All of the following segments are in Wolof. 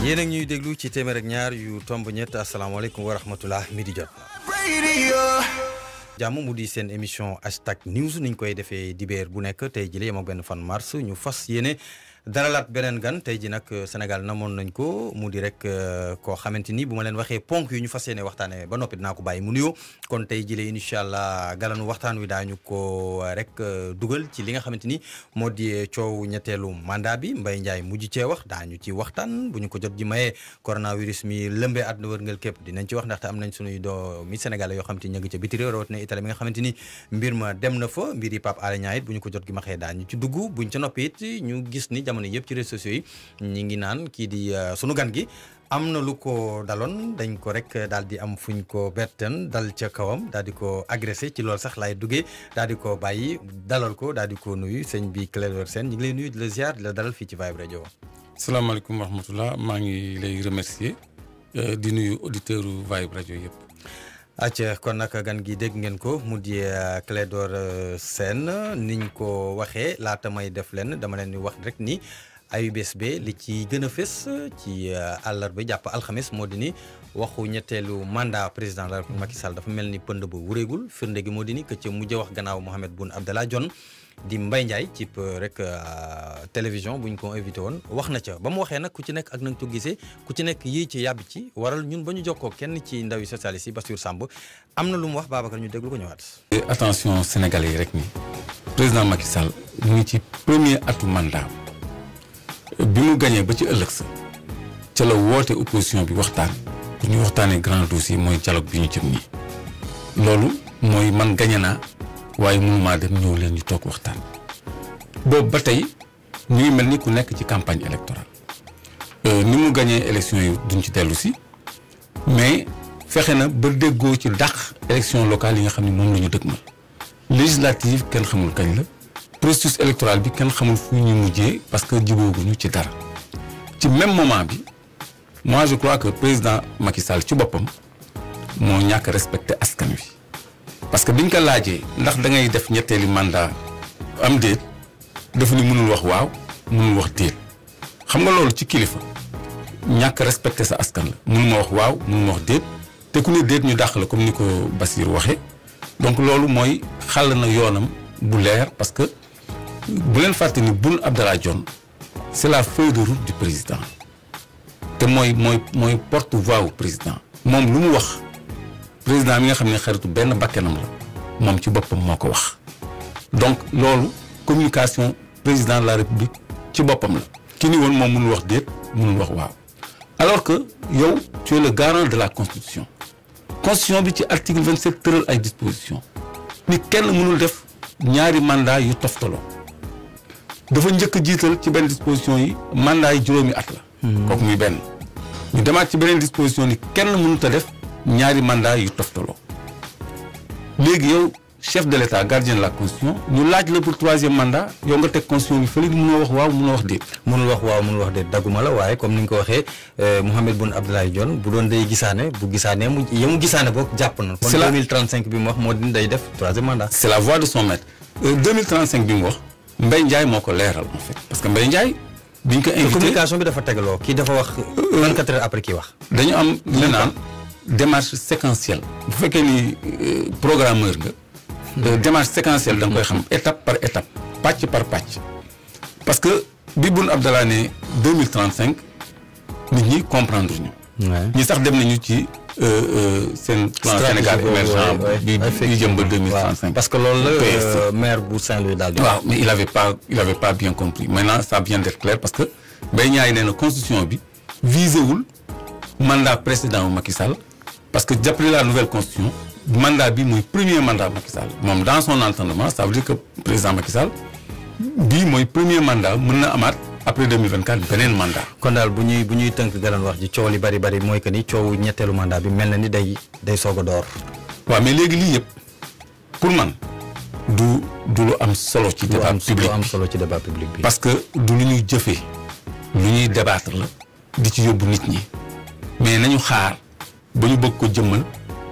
yéen a ngi ñuy déglu ci téeméer ak ñaar yu tomb ñett asalaamaaleykum wa rahmatulah midi jot jàmm mu di seen émission hashtag news niñ koy defee dibéer bu nekk tey jii la yem ak benn fan mars ñu fas yéene dalalaat beneen gan tey ji nag Sénégal namoon nañ ko mu di rek koo xamante ni bu ma leen waxee ponk yu ñu fas yéene waxtaanee ba noppi dinaa ko bàyyi mu nuyoo kon tey jii la incha allah galanu waxtaan wi daañu ko rek dugal ci li nga xamante ni moo di coow ñetteelu mandat bi Mbaye Ndiaye mujj cee wax daañu ci waxtaan bu ñu ko jot ji mayee coronavirus mi lëmbee àdduna wërngal képp dinañ ci wax ndaxte am nañ suñuy doomi Sénégal yoo xamante ni ñu ngi ca biti réew rawatina Italie mi nga xamante ni mbir ma dem na fa mbir yi Pape Alé Niang it bu ñu ko jot gi maxee daañu ci dugg buñ ca noppi it ñu gis ni jamono yëpp ci réseaux sociaux yi ñi ngi naan kii di sunu gan gi am na lu ko daloon dañ ko rek daal di am fuñ ko berten dal ca kawam daal di ko agressé ci loolu sax laay duggee daal di ko bàyyi dalal ko daal di ko nuyu sëñ bi Clédor Sène ñu ngi lay nuyu di la ziar di la dalal fii ci Vibe Radio. salaamaaleykum wa rahmatulah maa ngi lay remercier di nuyu auditeurs yu Vibe Radio yëpp. acca kon nag gan gi dégg ngeen ko mu di Clédor Sène niñ ko waxee laata may def leen dama leen di wax rek ni AIBSB li ci gën a fës ci àllarba jàpp alxames moo di ni waxu ñetteelu mandat président de la République Macky Sall dafa mel ni pënd ba wuréegul firnde gi moo di ni que ca mujj wax gannaaw Mahammed Boun Abdallah Dionne di Mbaye Ndiaye ci rek télévision bu ñu ko invité woon wax na ca ba mu waxee nag ku ci nekk ak na nga ko gisee ku ci nekk yii ci yàbbi ci waral ñun ba ñu jokkoo kenn ci ndawi socialiste yi Bassirou Samb am na lu mu wax Babacar ñu déglu ko ñëwaat. attention sénégalais yi rek ni président Macky Sall mu ngi ci premier atu mandat bi mu gañee ba ci ëllëg sa ca la woote opposition bi waxtaan bu ñu waxtaanee grand dossier mooy dialogue bi ñu jëm nii loolu mooy man gañe naa waaye mënumaa dem ñëw leen ñu toog waxtaan boobu ba tey ñu ngi mel ni ku nekk ci campagne électorale ni mu gañee élection yi duñ ci dellu si mais fexe na ba déggoo ci dàq élection locale yi nga xam ne moom la ñu dëgmal législative kenn xamul kañ la processus électoral bi kenn xamul fu ñu mujjee parce que jubóoguñu ci dara ci même moment bi moi je crois que président Macky Sall ci boppam moo ñàkk respecté askan wi parce que biñ ko laajee ndax da ngay def ñetteeli mandat am déet dafa ni mënul wax waaw mënul wax déet xam nga loolu ci kilifa ñàkk respecté sa askan la mënuma wax waaw mënuma wax déet te ku ne déet ñu dàq la comme ni ko Bassirou waxee donc loolu mooy xàll na yoonam bu leer parce que bu leen fàtte ni Boun Abdallah Dionne c'est la feuille de route du président te mooy porte-voix au président moom lu mu wax président mi nga xam ne xaritu benn bakkanam la moom ci boppam moo ko wax donc loolu communication président de la république ci boppam la ki ni woon moom mënul wax déet mënul wax waaw alors que yow tu es le garant de la constitution bi ci article 27 tëral ay dispositions ni kenn mënul def ñaari mandat yu toftaloo dafa njëkk jiital ci benn disposition yi mandat yi juróomi at la kooku muy benn ñu demaat ci beneen disposition ni kenn mënut a def ñaari mandat yu toftaloo léegi yow chef de l'État gardien de la constitution ñu laaj la pour troisième mandat yow nga teg constitution bi fële di mënoo wax waaw mënoo wax déet. mënul wax waaw mënul wax déet dagguma la waaye comme ni nga ko waxee Mahammed Boun Abdallah Dionne bu doon day gisaane bu gisaanee mu gisaane boog jàpp na. c'est la kon 2035 bi mu wax moo di day def troisième mandat. c'est la voix de son maître 2035 bi mu wax Mbaye Ndiaye moo ko leeral en fait parce que Mbaye Ndiaye biñ ko invité communication bi dafa tegaloo kii dafa wax 24 heures après kii wax. dañu am li naan démarche séquentielle bu fekkee ni programmeur nga. démarche séquentielle da nga koy xam étape par étape pàcc par pàcc parce que bi Boun Abdallah ne 2035 nit ñi comprendre ñu. ñi sax dem nañu ci seen plan Sénégal émergent bi jëm ba 2035. parce que loolu la maire bu Saint-Louis daal di. waaw mais il avait pas bien compris maintenant ça vient d'être clair parce que Mbaye Ndiaye nee na constitution bi visé wul mandat précédent wu Macky Sall parce que d'après la nouvelle constitution. mandat bi mooy premier mandat Macky Sall moom dans son entendement ça veut dire que président Macky Sall bii mooy premier mandat mën na amaat après 2024 beneen mandat. kon daal bu ñuy tënk galan wax ji coow li bari mooy que ni coow ñetteelu mandat bi mel na ni day soog a door. waaw mais léegi lii yëpp pour man du lu am solo ci débat public du am solo ci débat public bi. parce que du lu ñuy jëfee lu ñuy débattre la di ci yóbbu nit ñi mais nañu xaar ba ñu bëgg ko jëmmal.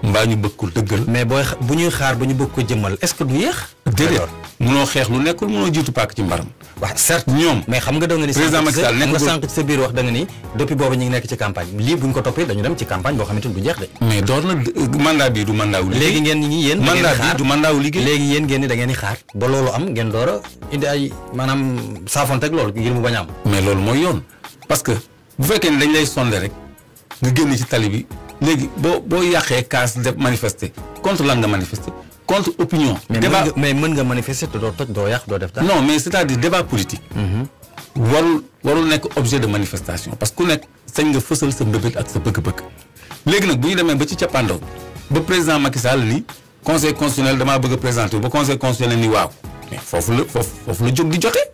mbaa ñu bëgg ko dëggal. mais bu ñuy xaar ba ñu bëgg ko jëmmal est-ce que du yéex. déedéet mënoo xeex lu nekkul mënoo jiitu paak ci mbaram. waaw certes ñoom mais xam nga da nga ni président Macky Sall nekk nga sànq ci sa biir wax da nga ni depuis boobu ñu ngi nekk ci campagne lii buñ ko toppee dañu dem ci campagne boo xamante ni du jeex de. mais door na mandat bi du mandat wu liggéey. léegi ngeen ni yéen mandat bi du mandat wu liggéey. léegi yéen ngeen ni da ngeen di xaar ba loolu am ngeen door a indi ay maanaam saafonteeg loolu ngir mu bañ a am. mais loolu mooy yoon parce que bu fekkee ne dañ lay sondé rek nga génn ci tali bi léegi boo yàqee kaas def manifester contre lan nga manifester contre opinion. débat mais mën nga manifester te doo toj doo yàq doo def dara. non mais c'est-à-dire débat politique. warul nekk objet de manifestation parce que ku nekk sañ nga fësal sa mbébét ak sa bëgg-bëgg. léegi nag bu ñu demee ba ci cappaandaw ba président Macky Sall ni conseil constitutionnel damaa bëgg a présenter ba conseil constitutionnel ni waaw mais foofu la jóg di jotee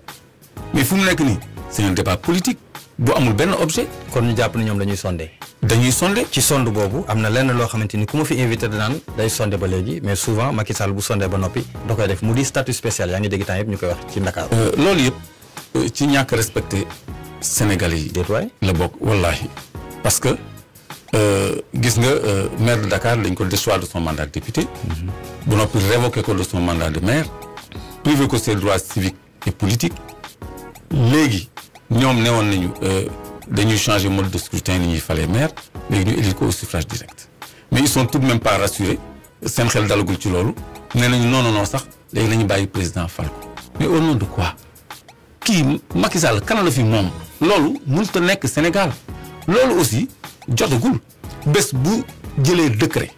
mais fu mu nekk nii c'est un débat politique bu amul benn objet. kon ñu jàpp ne ñoom dañuy sondé. dañuy sondé. ci sonde boobu am na lenn loo xamante ni ku ma fi invité danaan day sondé ba léegi mais souvent Macky Sall bu sondé ba noppi da koy def mu di statut spécial yaa ngi dégg temps yëpp ñu koy wax ci Dakar. loolu yëpp ci ñàkk respecté Sénégalais yi. déet waay la bokk wallaahi parce que gis nga maire de Dakar dañ ko déchoir de son mandat de député. bu noppi révoqué ko de son mandat de maire. privé ko ses droits civiques et politiques. léegi ñoom newoon nañu dañuy changer mode de scrutin ni ñuy falee maire léegi ñu élire ko au suffrage direct mais ils sont tout de même pas rassurés seen xel dalagul ci loolu nee nañu non sax léegi nañu bàyyi président fal ko mais au nom de quoi kii Macky Sall kan la fi moom loolu mënut a nekk Sénégal loolu aussi jotagul bés bu jëlee décret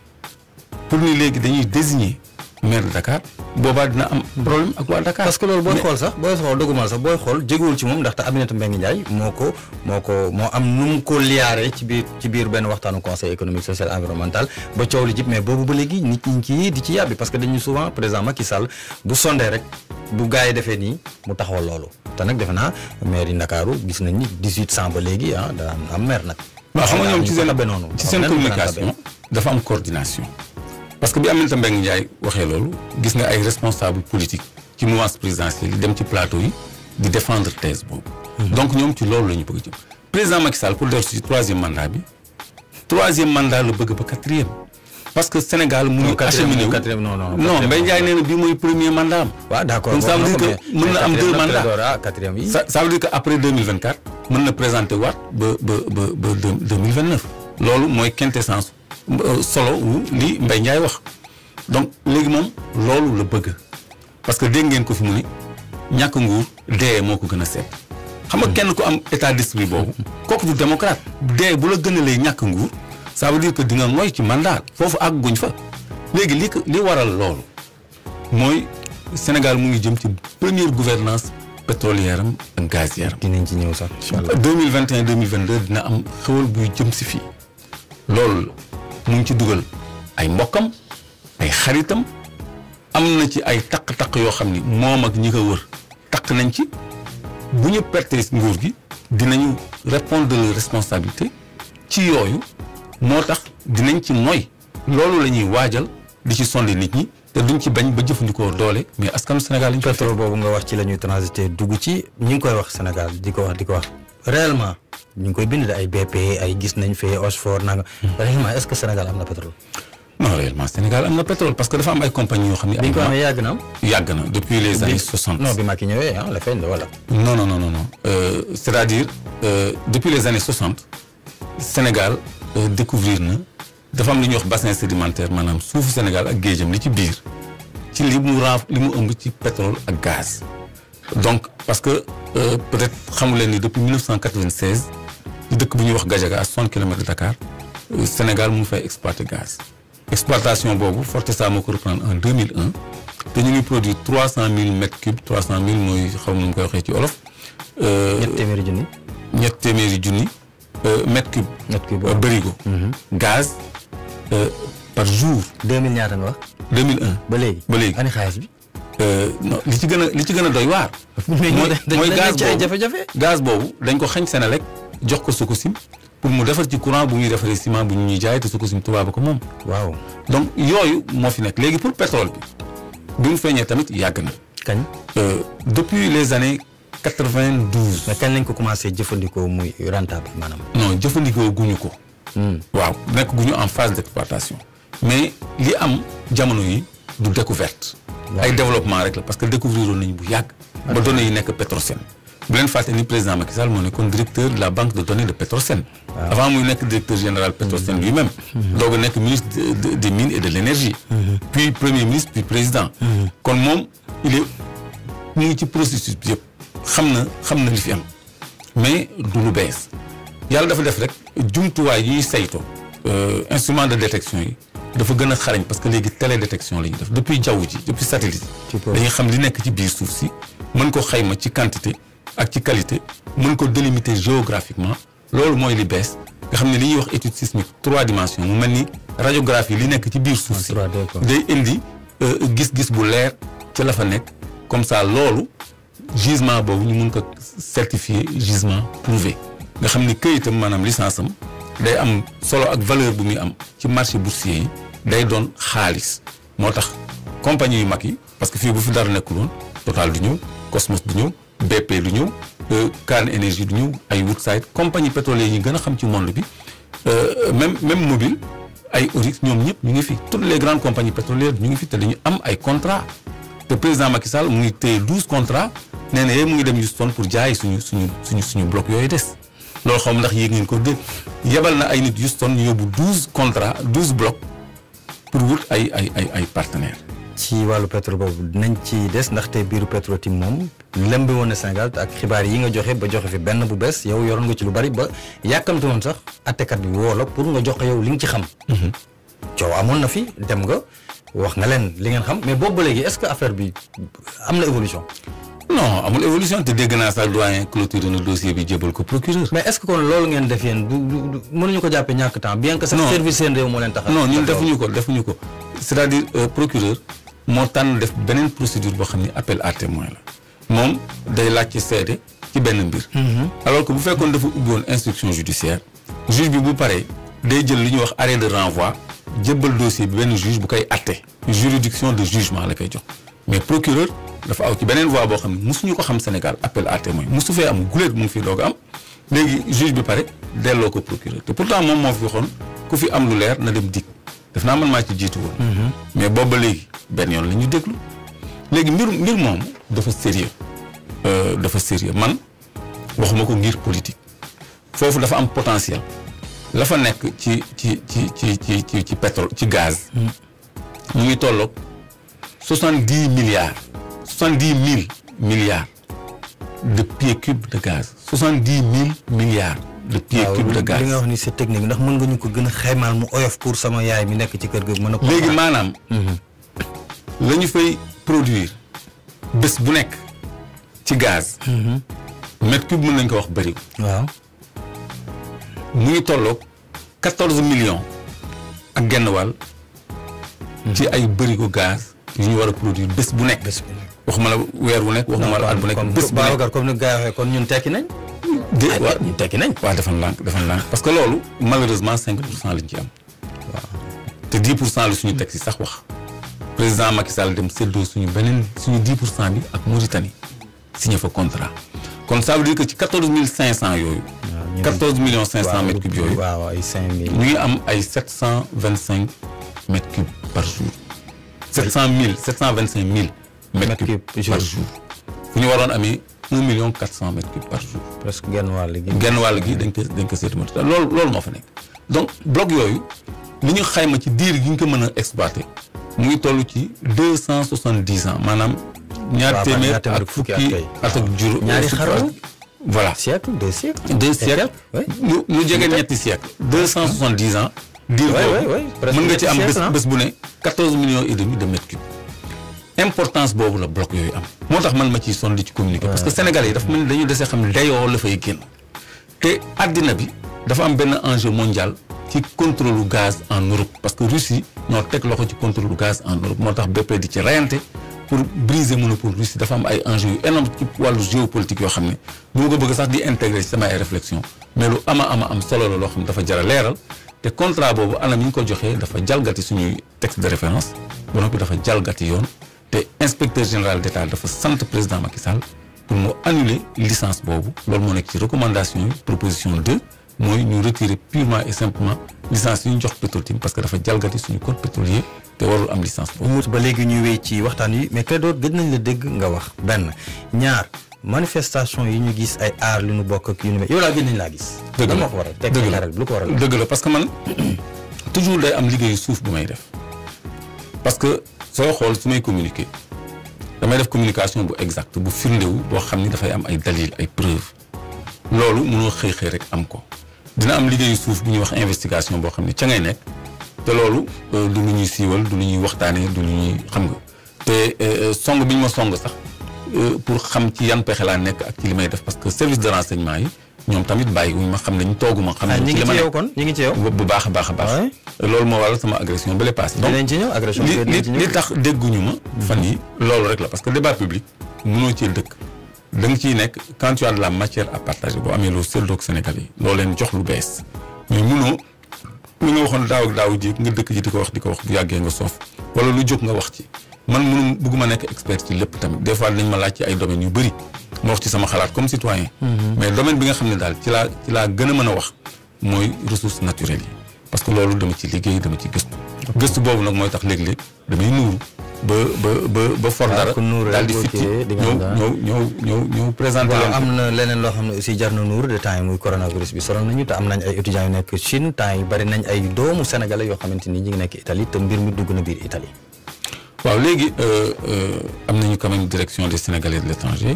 pour ni léegi dañuy désigner maire de Dakar boobaa dina am problème ak waa Dakar. parce que loolu booy xool sax booy xool dëggumal sax booy xool jegewul ci moom ndaxte Aminata Mbengue Ndiaye moo am nu mu ko liyaaree ci biir benn waxtaanu conseil économique social environnemental ba coow li jib mais boobu ba léegi nit ñi ci di ci yàbbi parce que dañuy souvent président Macky Sall bu sondee rek bu gars yi defee nii mu taxawal loolu te nag defe naa maire yi Ndakaaru gis nañ ni 1800 ba léegi daan am maire nag. waaw xam nga ñoom ci seen communication dafa am coordination. parce que bi Aminata Mbengue Ndiaye waxee loolu gis nga ay responsable politique ci mouvance présidentielle yi dem ci plateau yi di défendre thèse boobu. donc ñoom ci loolu la ñu bëgg a jëm. président Macky Sall pour dellu si troisième mandat bi la bëgg ba quatrième. parce que Sénégal mu ngi acheminé wu non Mbengue Ndiaye nee na bii mooy premier mandat am. waaw d'accord donc ça veut dire que mën na am 2 mandats quatrième yi. ça veut dire que après 2024 mën na présenter waat ba 2029. loolu mooy quintessence solo wu li Mbaye Ndiaye wax donc léegi moom loolu la bëgg parce que dégg ngeen ko fi mu ne ñàkk nguur dee moo ko gën a seet xam nga kenn ku am état d'esprit boobu kooku du démocrate dee bu la gën a lay ñàkk nguur ça veut dire que di nga ngoy ci mandat foofu àgguñ fa léegi li waral loolu mooy Sénégal mu ngi jëm ci première gouvernance pétrolière am ak gazière am. dinañ ci ñëw sax incha allah 2021 2022 dina am xewal buy jëm si fii loolu mu ngi ci dugal ay mbokkam ay xaritam am na ci ay taq-taq yoo xam ni moom ak ñi ko wër taq nañ ci bu ñu perte nguur gi dinañu répondre de leur responsabilité ci yooyu moo tax dinañ ci noy loolu la ñuy waajal di ci sonde nit ñi te duñ ci bañ ba jëfandikoo doole mais askanu Sénégal lañ. pétrole boobu nga wax ci la ñuy transiter dugg ci ñi ngi koy wax Sénégal di ko wax réellement ñu ngi koy bind ay BP ay gis nañ fee Osfor nanga réellement est-ce que Sénégal am na pétrole. non réellement Sénégal am na pétrole parce que dafa am ay compagnies yoo xam ne. bi ñu ko amee yàgg na. yàgg na depuis les années 60. non bi Macky ñëwee la feeñ la wala. non c'est-à-dire depuis les années 60 Sénégal découvrir na dafa am lu ñuy wax bassin sédimentaire maanaam suufu Sénégal ak géejam li ci biir ci li mu ëmb ci pétrole ak gaz. donc parce que peut-être xamu leen ni depuis 1996 ci dëkk bu ñuy wax Gadiaga à 60 kilomètres de Dakar Sénégal mu fay exploiter gaz. exploitation boobu Fortesa moo ko reprendre en 2001 te ñu ngi produire 300 000 mètres cubes 300 000 mooy xaw ma nu mu koy waxee ci olof. ñett téeméeri junni mètres cubes. bërigo. gaz par jour. 2000 ñaata nga wax. 2001 ba léegi. ani xaalis bi. non li ci gën a doy waar. mooy gaz boobu jafe-jafe. gaz boobu dañ ko xañ Senelec jox ko Sococim pour mu defar ci courant bu ñuy defaree ciment bu ñuy jaay te Sococim tubaab ko moom. waaw donc yooyu moo fi nekk léegi pour pétrole bi mu feeñee tamit yàgg na. kañ. depuis les années 92. mais kañ lañ ko commencé jëfandikoo muy rentable maanaam. non jëfandikoo guñu ko. waaw nekk guñu en phase d'exploitation mais li am jamono yi du découverte ay développement rek la parce que découvrir nañu bu yàgg. ba données yi nekk Petrosen. bu leen fàtte ni président Macky Sall moo nekkoon directeur de la banque de données de Petrosen. avant muy nekk directeur général Petrosen lui-même. doog a nekk ministre des mines et de l'énergie. puis premier ministre puis président. kon moom il est mu ngi ci processus bi yëpp xam na li fi am mais du lu bees yàlla dafa def rek jumtuwaay yi ñuy saytoo instrument de détection yi dafa gën a xarañ parce que léegi télédétection la ñuy def depuis jaww ji depuis satellite dañuy xam li nekk ci biir suuf si mën ko xayma ci quantité ak ci qualité mën ko délimiter géographiquement loolu mooy li bees nga xam ne li ñuy wax étude sismique 3 dimensions mu mel ni radiographie li nekk ci biir suuf si day indi gis-gis bu leer ci la fa nekk comme ça loolu gisement boobu ñu mun ko certifier gisement prouvé nga xam ni këyitam maanaam licence am day am solo ak valeur bu muy am ci marché boursier yi day doon xaalis moo tax compagnie yu mag yi parce que fii bu fi dara nekkul woon Total du ñëw Cosmos du ñëw BP du ñëw Can Énergie du ñëw ay Woodside compagnie pétrolière yi gën a xam ci monde bi même mobile ay Oryx ñoom ñëpp ñu ngi fi toutes les grandes compagnies pétrolières ñu ngi fi te dañu am ay contrats te président Macky Sall mu ngi téye 12 contrats nee na mu ngi dem Houston pour jaay suñu bloc yooyu des loolu xaw ma ndax yéeg ngeen ko dégg yebal na ay nit Houston ñu yóbbu 12 contrats 12 blocs pour wut ay partenaires. ci wàllu pétrole boobu dinañ ci des ndaxte biiru Petro-Tim moom lëmbi woon na Sénégal ak xibaar yi nga joxe ba joxe fi benn bu bees yow yoroon nga ci lu bari ba yàkkamte woon sax attekat bi woo la pour nga jox ko yow li nga ci xam. coow amoon na fi dem nga wax nga leen li ngeen xam mais boobu ba léegi est-ce que affaire bi am na évolution. non amul évolution te dégg naa sax doyen clôturé na dossier bi jébal ko procureur. mais est-ce que kon loolu ngeen def yéen du mënuñu ko jàppee ñàkk temps bien que. non service seen réew moo leen tax. non ñun defuñu ko c'est-à-dire procureur moo tànn def beneen procédure boo xam ni appel à témoin la moom day laaj ci seede ci benn mbir. alors que bu fekkoon dafa ubbi woon instruction judiciaire juge bi bu paree day jël li ñuy wax arrêt de renvoi jébbal dossier bi benn juge bu koy atte juridiction de jugement la koy jox mais procureur dafa aw ci beneen voie boo xam ne mosuñu ko xam Sénégal appel à témoin mosu fee am guléet mu ngi fi doog am léegi juge bi pare delloo ko procureur te pourtant moom moo fi waxoon ku fi am lu leer na dem dik def naa man maa ci jiitu woon. mais boobu ba léegi benn yoon la ñu déglu léegi mbir moom dafa sérieux man waxuma ko ngir politique foofu dafa am potentiel la fa nekk ci pétrole ci gaz. mu ngi tolloog 70 000 milliards de pieds cubes de gaz 70 000 milliards de pieds cubes de gaz. li nga wax ni c'est technique ndax mën nga ñu ko gën a xaymaal mu oyof pour sama yaay mi nekk ci kër ga mën a. léegi maanaam. la ñu fay produire bés bu nekk ci gaz. mètre cube mën nañ ko wax bëri. waaw. mu ngi tolloog 14 millions ak genn wàll. ci ay bërigo gaz yu ñu war a produire bés bu nekk. waxuma la weer bu nekk waxuma la at bu nekk. bés bu nekk comme ni gars yi kon ñun tekki nañ. waaw ñun tekki nañ. waaw dafa ndànk parce que loolu malheureusement 5% lañ ci am. waaw te 10% la suñu texte yi sax wax. président Macky Sall dem séddoo suñu 10% bi ak Mauritanie signé fa contrat kon ça veut dire que ci 14 500 yooyu. 14 millions 500 mètres cubes yooyu. waaw ay 5000. ñu ngi am ay 725 mètres cubes par jour. 725 000 mètres cubes par jour. fu ñu waroon amee 1 million 400 mètres cubes par jour. presque genn wàll gi. genn wàll gi dañ ko seetlu loolu moo fa nekk. donc bloc yooyu li ñu xayma ci diir gi ñu ko mën a exploiter mu ngi toll ci 270 ans maanaam. ñaar téeméer ak fukki at ak juróom. ñaari xarala. voilà siècle 2 siècles. 2 siècles. ñu jege ñetti siècle 270 ans. diir boobu mën nga ci am bés bu ne 14 millions et demi de mètres cubes. importance boobu la bloc yooyu am. moo tax man ma ciy sonn di ci communiquer. parce que Sénégalais yi dafa mel ni dañu dese xam dayoo la fay génn. te àddina bi dafa am benn enjeu mondial ci contrôle du gaz en Europe parce que Russie ñoo teg loxo ci contrôle du gaz en Europe moo tax BP di ci rayante pour briser monopole Russie dafa am ay enjeux yu énorme ci wàllu géopolitique yoo xam ne bu ko bëgg sax di intégrer ci sama ay réflexion mais lu am solo la loo xam ne dafa jar a leeral te contrat boobu anam yi ñu ko joxee dafa jalgati suñuy texte de référence ba noppi dafa jalgati yoon te inspecteur général d'État dafa sant président Macky Sall pour mu annuler licence boobu loolu moo nekk ci recommandation yi proposition 2 mooy ñu retirer purement et simplement licence yi ñu jox Petro-Tim parce que dafa jalgati suñu code pétrolier te warul am licence boobu. ba léegi ñuy wéy ci waxtaan yi mais Clédor gëj nañ la dégg nga wax benn ñaar manifestation yi ñu gis ay aar li ñu bokk ak yu ñu yow laa gën nañ laa gis. dëgg la moo ko waral teg lu ko waral. dëgg la parce que man toujours day am liggéeyu suuf bu may def parce que sooy xool su may communiquer damay def communication bu exacte bu firndewu boo xam ni dafay am ay dalil ay preuve loolu mënoo xëy rek am ko dina am liggéeyu suuf bu ñuy wax investigation boo xam ne ca ngay nekk te loolu du lu ñuy siiwal du lu ñuy waxtaanee du lu ñuy xam nga te song bi ñu ma song sax pour xam ci yan pexe laa nekk ak ci li may def parce que service de renseignement yi ñoom tamit bàyyi wuñ ma xam nañu tooguma xam nañ ci li ma nekk kon ñu ngi ci yow bu baax a baax a baax loolu moo waral sama agression ba le passé donc dinañ ci ñëw agression li tax dégguñu ma fan yi loolu rek la parce que débat public mënoo cee dëkk da nga ciy nekk quand tu as de la matière à partager boo amee loo seetlu Sénégal yi loo leen jox lu bees mais mënoo lu nga waxoon daaw ak daaw jéeg nga dëkk ji di ko wax bu yàggee nga soof wala lu jóg nga wax ci man mënu bëgguma nekk expert ci lépp tamit des fois dañ ma laaj ci ay domaines yu bëri ma wax ci sama xalaat comme citoyen mais domaine bi nga xam ne daal ci laa gën a mën a wax mooy ressources naturelles yi parce que loolu dama ci liggéey dama ci gëstu boobu nag mooy tax léeg-léeg damay nuuru ba for dara daal di fitti ñëw présenté leen am na leneen loo xam ne aussi jar na nuuru de temps yi muy coronavirus bi sonal nañu te am nañ ay étudiants yu nekk Chine temps yi bari nañ ay doomu sénégalais yoo xamante ni ñi ngi nekk Italie te mbir mi dugg na biir Italie waaw léegi am nañu quand même direction des Sénégalais de l'étranger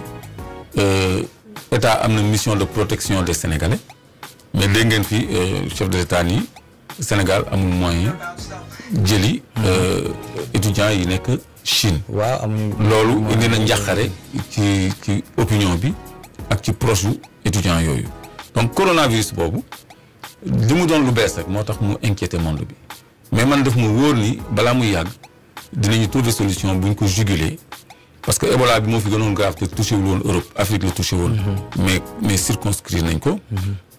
état am na mission de protection des Sénégalais mais dégg ngeen fi chef de l'état nii Sénégal amul moyen jëli étudiants yi nekk Chine. waaw amuñu loolu indi na njàqare ci opinion bi ak ci proche yu étudiants yooyu donc coronavirus boobu li mu doon lu bees rek moo tax mu inquiété monde bi mais man daf mu wóor ni balaa muy yàgg dinañu trouver solution buñ ko juguler parce que Ebola bi moo fi gënoon grave te touché wul woon Europe Afrique la touché woon. mais circonscrire nañ ko.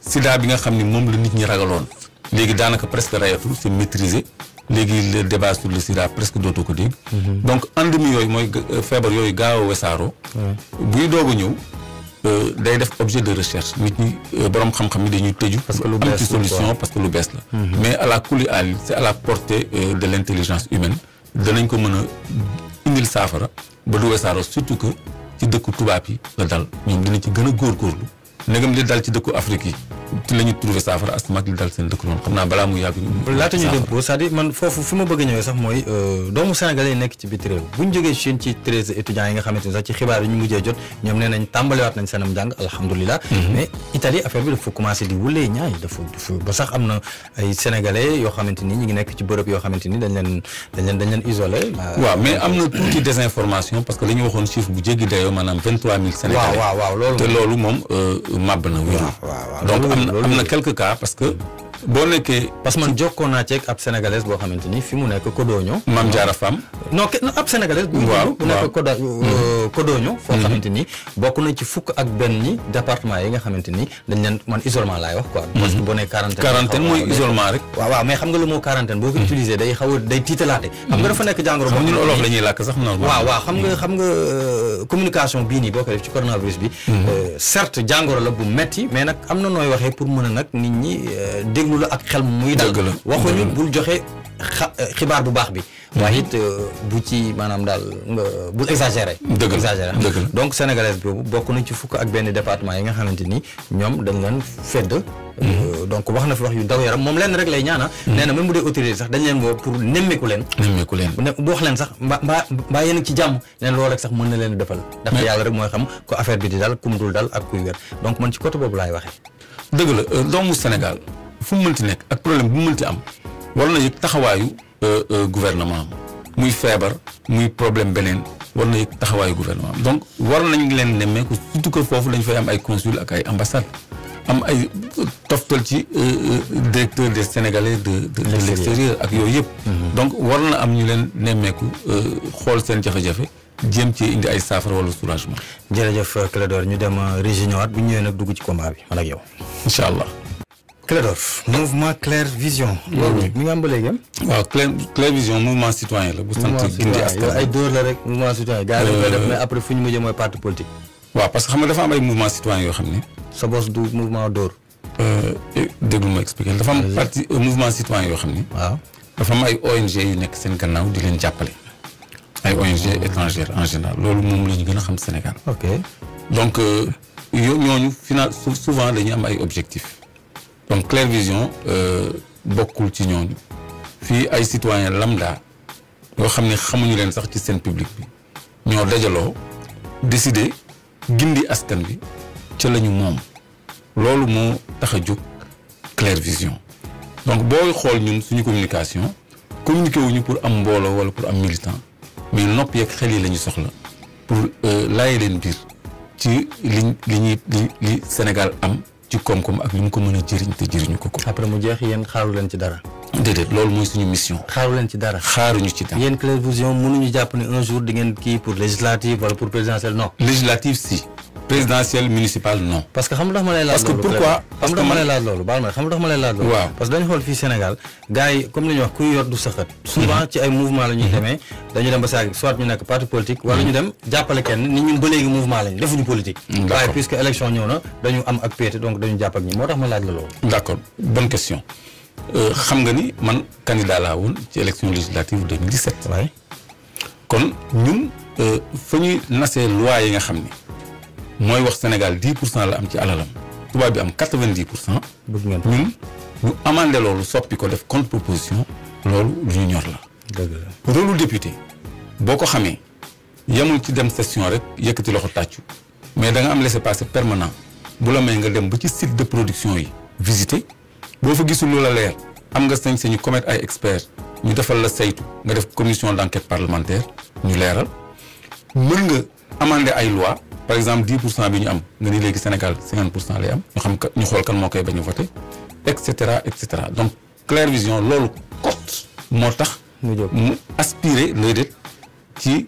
Sida bi nga xam ni moom la nit ñi ragaloon. léegi daanaka presque rayatul c'est maîtrisé léegi le débat sur le Sida presque dootoo ko dégg. donc endémie yooyu mooy feebar yooyu gaaw a wesaaroo. buy doog a ñëw day def objet de recherche nit ñi borom xam-xam yi dañuy tëju. parce que lu bees am ci solution parce que lu bees la. mais à la kulli àll c'est à la portée de l'intelligence humaine danañ ko mën a indil saafara ba du wesaaroo surtout que ci dëkku tubaab yi la dal ñoom dinañ ci gën a góorgóorlu. ndegam li dal ci dëkku Afrique yi ci la ñu trouvé saafara astumaak li dal seen dëkk noonu xam naa balaa muy yàgg ñu. laata ñu dem ko c'est-à-dire man foofu fi ma bëgg a ñëwee sax mooy doomu sénégalais yi nekk ci biti réew bu ñu jógee Chine ci 13 étudiants yi nga xamante ni sax ci xibaar yi ñu mujjee jot ñoom nee nañ tàmbaliwaat nañ seenam njàng alhamdulilah. mais Italie affaire bi dafa commencé di wulee ñaay dafa ba sax am na ay sénégalais yoo xamante ni ñu ngi nekk ci bërëb yoo xamante ni dañ leen isolé. waaw mais am na tuuti désinformation parce que dañu waxoon chiffre bu jéggi dayoo maanaam 23000 sénégalais. waaw loolu te loolu moom màbb na wéru donc am na quelques cas parce que boo nekkee. parce que man jokkoo naa ceeg ab sénégalaise boo xamante ni fi mu nekk Codogno. Mame Diarra Fam. non ab sénégalaise. waaw bu nekk Codogno. foo xamante ni bokk na ci fukk ak benn département yi nga xamante ni dañ leen man isolement laay wax quoi. parce que boo nee quarantaine mooy isolement rek. waaw mais xam nga le mot quarantaine boo ko utilisé day xaw a day tiitalaate. xam nga dafa nekk jàngoro boo ñun olof la ñuy làkk sax normal. waaw xam nga communication bii nii boo ko def ci coronavirus bi. certes jàngoro la bu metti mais nag am na nooy waxee pour mën a nag nit ñi déglu la ak xel muy dal waxuñu bul joxe xibaar bu baax bi waaye it bu ci maanaam daal nga bul exagéré exagéré donc sénégalaise boobu bokk na ci fukk ak benn département yi nga xamante ni ñoom dañ leen fedd donc wax na fi wax yu daw yaram moom lenn rek lay ñaana nee na même bu dee autorité sax dañ leen woo pour nemmeeku leen bu wax leen sax mbaa yéen ci jàmm leen loolu rek sax mën na leen defal ndax yàlla rek mooy xam ko affaire bi di dal kum dul dal ak kuy wér donc man ci côté boobu laay waxee dëgg la doomu Sénégal fu mu mënti nekk ak problème bu mu mënti am war na yëg taxawaayu gouvernement am muy feebar muy problème beneen war na yëg taxawaayu gouvernement am donc war nañ leen nemmeeku surtout que foofu lañ fay am ay consul ak ay ambassade am ay toftal ci directeur des Sénégalais de l'extérieur ak yooyu yëpp donc war na am ñu leen nemmeeku xool seen jafe-jafe jéem ci indi ay saafara wala soulagement. jërëjëf Clédor ñu dem régi ñëwaat bu ñu ñëwee nag dugg ci combat bi man ak yow. incha allah. Clédor mouvement Claire Vision. loolu mi nga am ba léegi. waaw Claire Vision mouvement citoyen la bu sant gindi askan ay dóor la rek mouvement citoyen gars yi koy def mais après fu ñu mujjee mooy parti politique. waaw parce que xam nga dafa am ay mouvement citoyen yoo xam ne. sa boss du mouvement dóor. déglu ma expliquer dafa am parti mouvement citoyen yoo xam ne. waaw dafa am ay ONG yu nekk seen gannaaw di leen jàppale ay ONG étrangères en général loolu moom la ñu gën a xam Sénégal. ok donc ñooñu souvent dañuy am ay objectifs donc Clair Vision bokkul ci ñooñu fii ay citoyens lambda yoo xam ne xamuñu leen sax ci seen public bi ñoo dajaloo décider gindi askan bi ca la ñu moom loolu moo tax a jóg Clair Vision donc booy xool ñun suñu communication communiqué wuñu pour am mbooloo wala pour am militant mais nopp yeeg xel yi la ñu soxla pour laaye leen biir ci li Sénégal am ci koom-koom ak li mu ko mën a jëriñ te jëriñu ko ko. après mu jeex yéen xaaru leen ci dara. déedéet loolu mooy suñu mission. xaaru leen ci dara. xaaruñu ci dara. yéen Clair Vision mënuñu jàpp ne un jour di ngeen kii pour législative wala pour présidentielle non. législative si. présidentielle municipale non. parce que xam nga ma lay laaj. parce que pourquoi xam nga ma lay laaj loolu baal ma xam nga ma lay laaj loolu. waaw parce que dañu xool fii Sénégal gars yi comme li ñuy wax kuy yor du saxat. souvent ci ay mouvement la ñuy demee dañu dem ba saa soit ñu nekk parti politique. wala ñu dem jàppale kenn ni ñun ba léegi mouvement lañ defuñu politique. d'accord waaye puisque élection ñëw na dañu am ak péete donc dañu jàpp ak ñi moo tax ma laaj la loolu. d'accord bonne question xam nga ni man candidat laa woon ci élection législative 2017. waaye kon ñun fa ñuy nasee loi yi nga xam ni. mooy wax Sénégal 10% la am ci alalam tubaab bi am 90%. bëgg ngeen ñun ñu amandé loolu soppi ko def contre proposition loolu lu ñu ñor la. dëgg la rôle député boo ko xamee yemul ci dem session rek yëkkati loxo tàccu mais da nga am laissez-passer permanent bu la may nga dem ba ci site de production yi visiter boo fa gisul lu la leer am nga sañ-sañu commettre ay experts ñu defal la saytu nga def commission d'enquête parlementaire ñu leeral mën nga amandé ay loi par exemple 10% bi ñu am nga ni léegi Sénégal 50% lay am ñu xool kan moo koy bañ a voté et cetera et cetera donc Clair Vision loolu cote moo tax mu aspirer léeg-léeg ci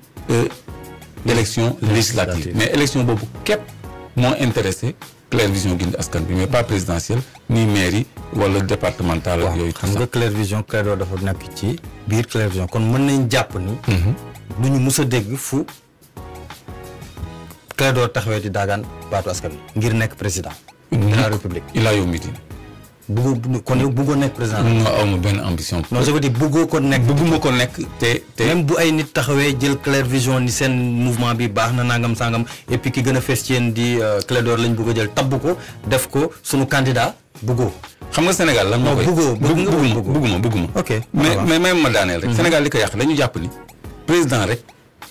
élection législative mais élection boobu képp moo intéressé Clair Vision gindi askan bi mais pas présidentielle ni mairie wala départementale ak yooyu. xam nga Clair Vision Clédor dafa nekk ci biir Clair Vision kon mën nañ jàpp ni. du ñu mus a dégg fu. Clédor taxawee di daagaan baatu askan ngir nekk président. de la république ilaa yow midi. kon yow bëggoo nekk président. non aw ma benn ambition. non je veux dire bëggoo ko nekk. bëgguma ko nekk te. même bu ay nit taxawee jël Clair Vision ni seen mouvement bi baax na nangam sangam et puis ki gën a fees ci yéen di Clédor lañ bëgg a jël tabb ko def ko sunu candidat bëggoo. xam nga Sénégal lan moo koy. bëgguma. ok mais même ma daaneel rek. Sénégal li ko yàq dañu jàpp ni président rek.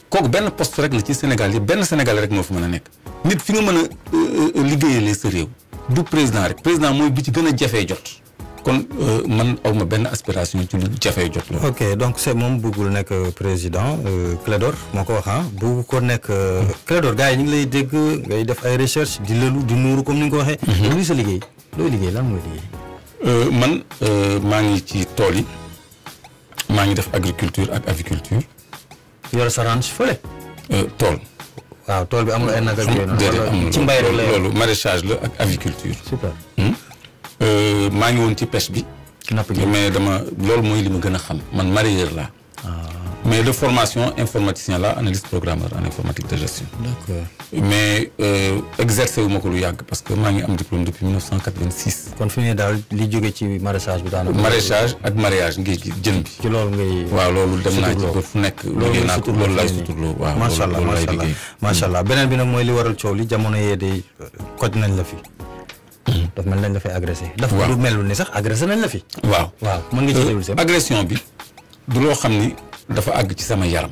kooku benn poste rek la ci Sénégal yi benn Sénégal rek moo fi mën a nekk nit fi nga mën a liggéeyalee sa réew du président rek président mooy bi ci gën a jafee jot kon man awma benn aspiration ci lu jafee jot la. ok donc c'est moom bëggul nekk président Clédor moo ko wax bëgg ko nekk Clédor gars yi ñu ngi lay dégg ngay def ay recherche di lëlu di nuuru comme ni nga ko waxee. luy sa liggéey looy liggéey lan mooy liggéey. man maa ngi ci tool yi maa ngi def agriculture ak aviculture. yor sa ranch fële. tool. waaw tool bi amul ay nag ak yooyu noonu. ci mbay rek loolu maraîchage la ak aviculture. super. maa ngi woon ci pêche bi. napp gi mais loolu mooy li ma gën a xam man mareyeur laa. mais de formation informaticien la analyste programmeur en informatique de gestion. d'accord. mais exercer wu ma ko lu yàgg parce que maa ngi am diplôme depuis 1986. kon fi ne daal li jóge ci maraîchage bi daanaka. maraîchage ak mariage géej gi jën bi. ci loolu ngay. waaw loolu dem naa ci ba fu nekk. liggéey naa ko loolu laay suturloo waaw. macha allah loolu laay liggéey. macha allah beneen bi nag mooy li waral coow li jamono yee de koj nañ la fi. daf mel nañ la fay agressé. dafa lu melul ni sax agressé nañ la fi. waaw mën nga ci déglu seen. agression bi du loo xam ni dafa àgg ci sama yaram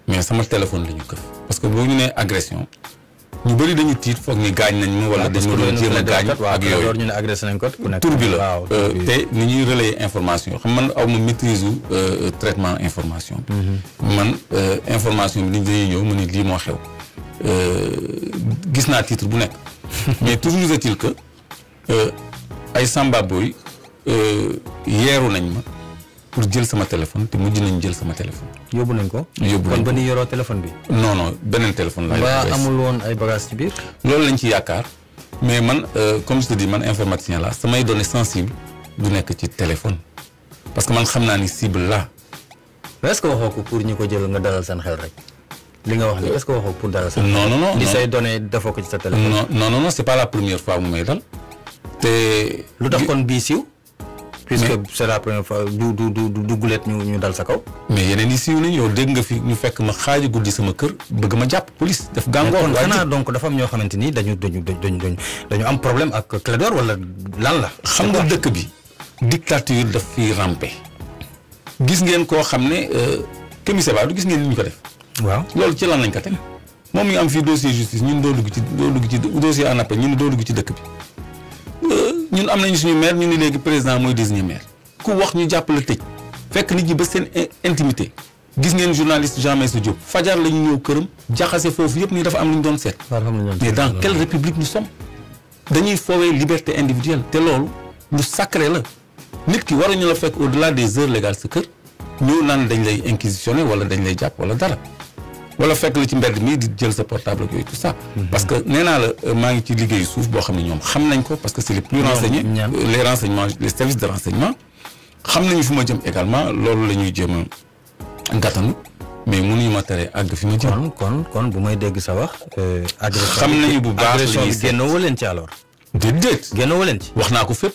mais sama téléphone la ñu këf parce que boo ñu nee agression ñu bëri dañu tiit foog ni gaañ nañ ma wala dañ ma doon jéem a gaañ ak yooyu ñu ne agressé nañ ko ku nekk tur bi la te ni ñuy relayer information xam man aw ma maîtrise u traitement information bi man information bi nit dañuy ñëw mu ni lii moo xew gis naa titre bu nekk mais toujours est-il que ay samba boy yeeru nañ ma pour jël sama téléphone te mujj nañ jël sama téléphone. yóbbu nañ ko. kon ba ni yoroo téléphone bi. non beneen téléphone laa yor. amul woon ay bagages ci biir. loolu lañ ci yaakaar mais man comme je te dis man informaticien la samay données sensibles du nekk ci téléphone parce que man xam naa ni cible la. mais est-ce que waxoo ko pour ñu ko jël nga dalal seen xel rek. li nga wax ni est-ce que waxoo pour dalal seen xel. non li say données defoo ko ci sa téléphone. non c'est pas la première fois mu may dal te. lu tax kon bii siiw. puisque c'est la première fois du gulet ñu dal sa kaw. mais yeneen yi siiw nañu yow dégg nga fi ñu fekk ma xaaju guddi sama kër bëgg ma jàpp police def gàngoor. kon xanaa donc dafa am ñoo xamante ni dañu am problème ak Clédor wala lan la. xam nga dëkk bi dictature daf fi rampe. gis ngeen koo xam ne Kémi Séba du gis ngeen ni ñu ko def. waaw loolu ci lan lañ ko teg moom ñu am fii dossier justice ñun doo dugg ci dossier en appel ñun doo dugg ci dëkk bi ñun am nañu suñu maire ñu ni léegi président mooy désigner maire ku wax ñu jàpp la tëj fekk nit ñi ba seen intimité gis ngeen journaliste Jean Meissa Diop fajar la ñu ñëw këram jaxase foofu yëpp ni dafa am lu ñu doon seet. mais dans quelle république nous sommes dañuy foowee liberté individuelle te loolu lu sacré la nit ki waruñu la fekk au-delà des heures légales sa kër ñëw naan dañ lay inquisitionner wala dañ lay jàpp wala dara. wala fekk la ci mbedd mi di jël sa portable ak yooyu tout ça. parce que nee naa la maa ngi ci liggéeyu suuf boo xam ne ñoom xam nañ ko parce que c'est les plus renseignés les renseignements les services de renseignement xam nañu fu ma jëm également loolu la ñuy jéem a gàttanu mais mënuñu ma tere àgg fi ma jëm. kon bu may dégg sa wax. xam nañu bu baax agression bi génnoo leen ci alors. déedéet génnoo leen ci. wax naa ko fépp.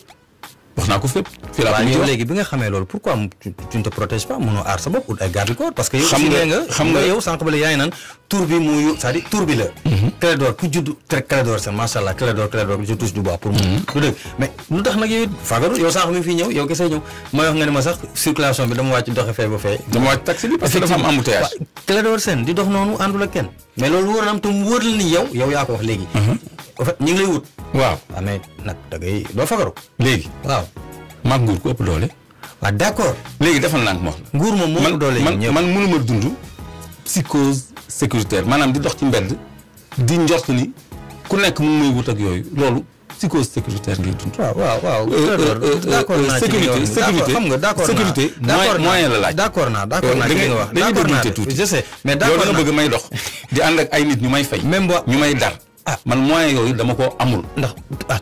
fii laa yow léegi bi nga xamee loolu pourquoi tu ne te protèges pas mënoo aar sa bopp ut ay garde corps parce que yow xam nga yow sànq bale yaa ngi naan tur bi muy c'est-à-dire tur bi la Clédor ku judd Clédor seen macha allah Clédor je touche du bois pour mu du dëgg mais lu tax nag yow it fagaru yow sànq mi fii ñëw yow kese ñëw mooy wax nga ne ma sax circulation bi dama wàcc doxe fee ba fee dama wàcc taxi bi parce que dafa am embouteillage Clédor seen di dox noonu àndul ak kenn mais loolu wóor na am te mu wóor la ni yow yaa ko wax léegi en fait ñu ngi lay wut waaw mais nag da ngay doo fagaru léegi waaw maag nguur ku ëpp doole. waaw d'accord. léegi defal naa ko ma wax la. nguur moom moo ëpp doole man mënuma dund psychose sécuritaire maanaam di dox ci mbedd di njort ni ku nekk mu may wut ak yooyu loolu psychose sécuritaire ngay dund. waaw. d'accord naa ci sécurité xam nga d'accord naa sécurité moyen la laaj. d'accord naa ci li nga wax. d'accord naa tuuti je sais mais d'accord yow da nga bëgg may dox di ànd ak ay nit ñu may fay. même ñu may dar. man moyen yooyu dama koo amul. ndax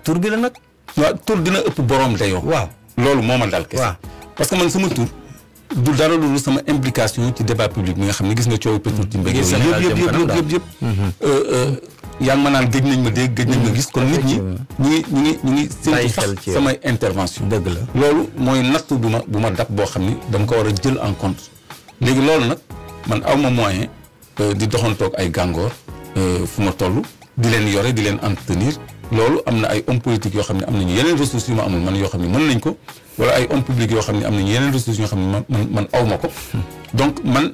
tur bi la nag. waaw tur dina ëpp borom dayoo. waaw loolu moo ma dal kese. waaw parce que man sama tur du dara loolu sama implication ci débat public bi nga xam ne gis nga coow Petro Timbe yëpp yaa ngi ma naan gëj nañ ma dégg gëj nañ ma gis kon nit ñi ñu ngi séntu sax samay intervention dëgg la loolu mooy natt bu ma dab boo xam ni dama ko war a jël en compte léegi loolu nag man aw ma moyen di doxantoog ay gàngoor fu ma toll di leen yore di leen entretenir loolu am na ay hommes politiques yoo xam ne am nañu yeneen ressources yu ma amul man yoo xam ne mën nañ ko wala ay hommes publics yoo xam ne am nañu yeneen ressources yoo xam ne man aw ma ko donc man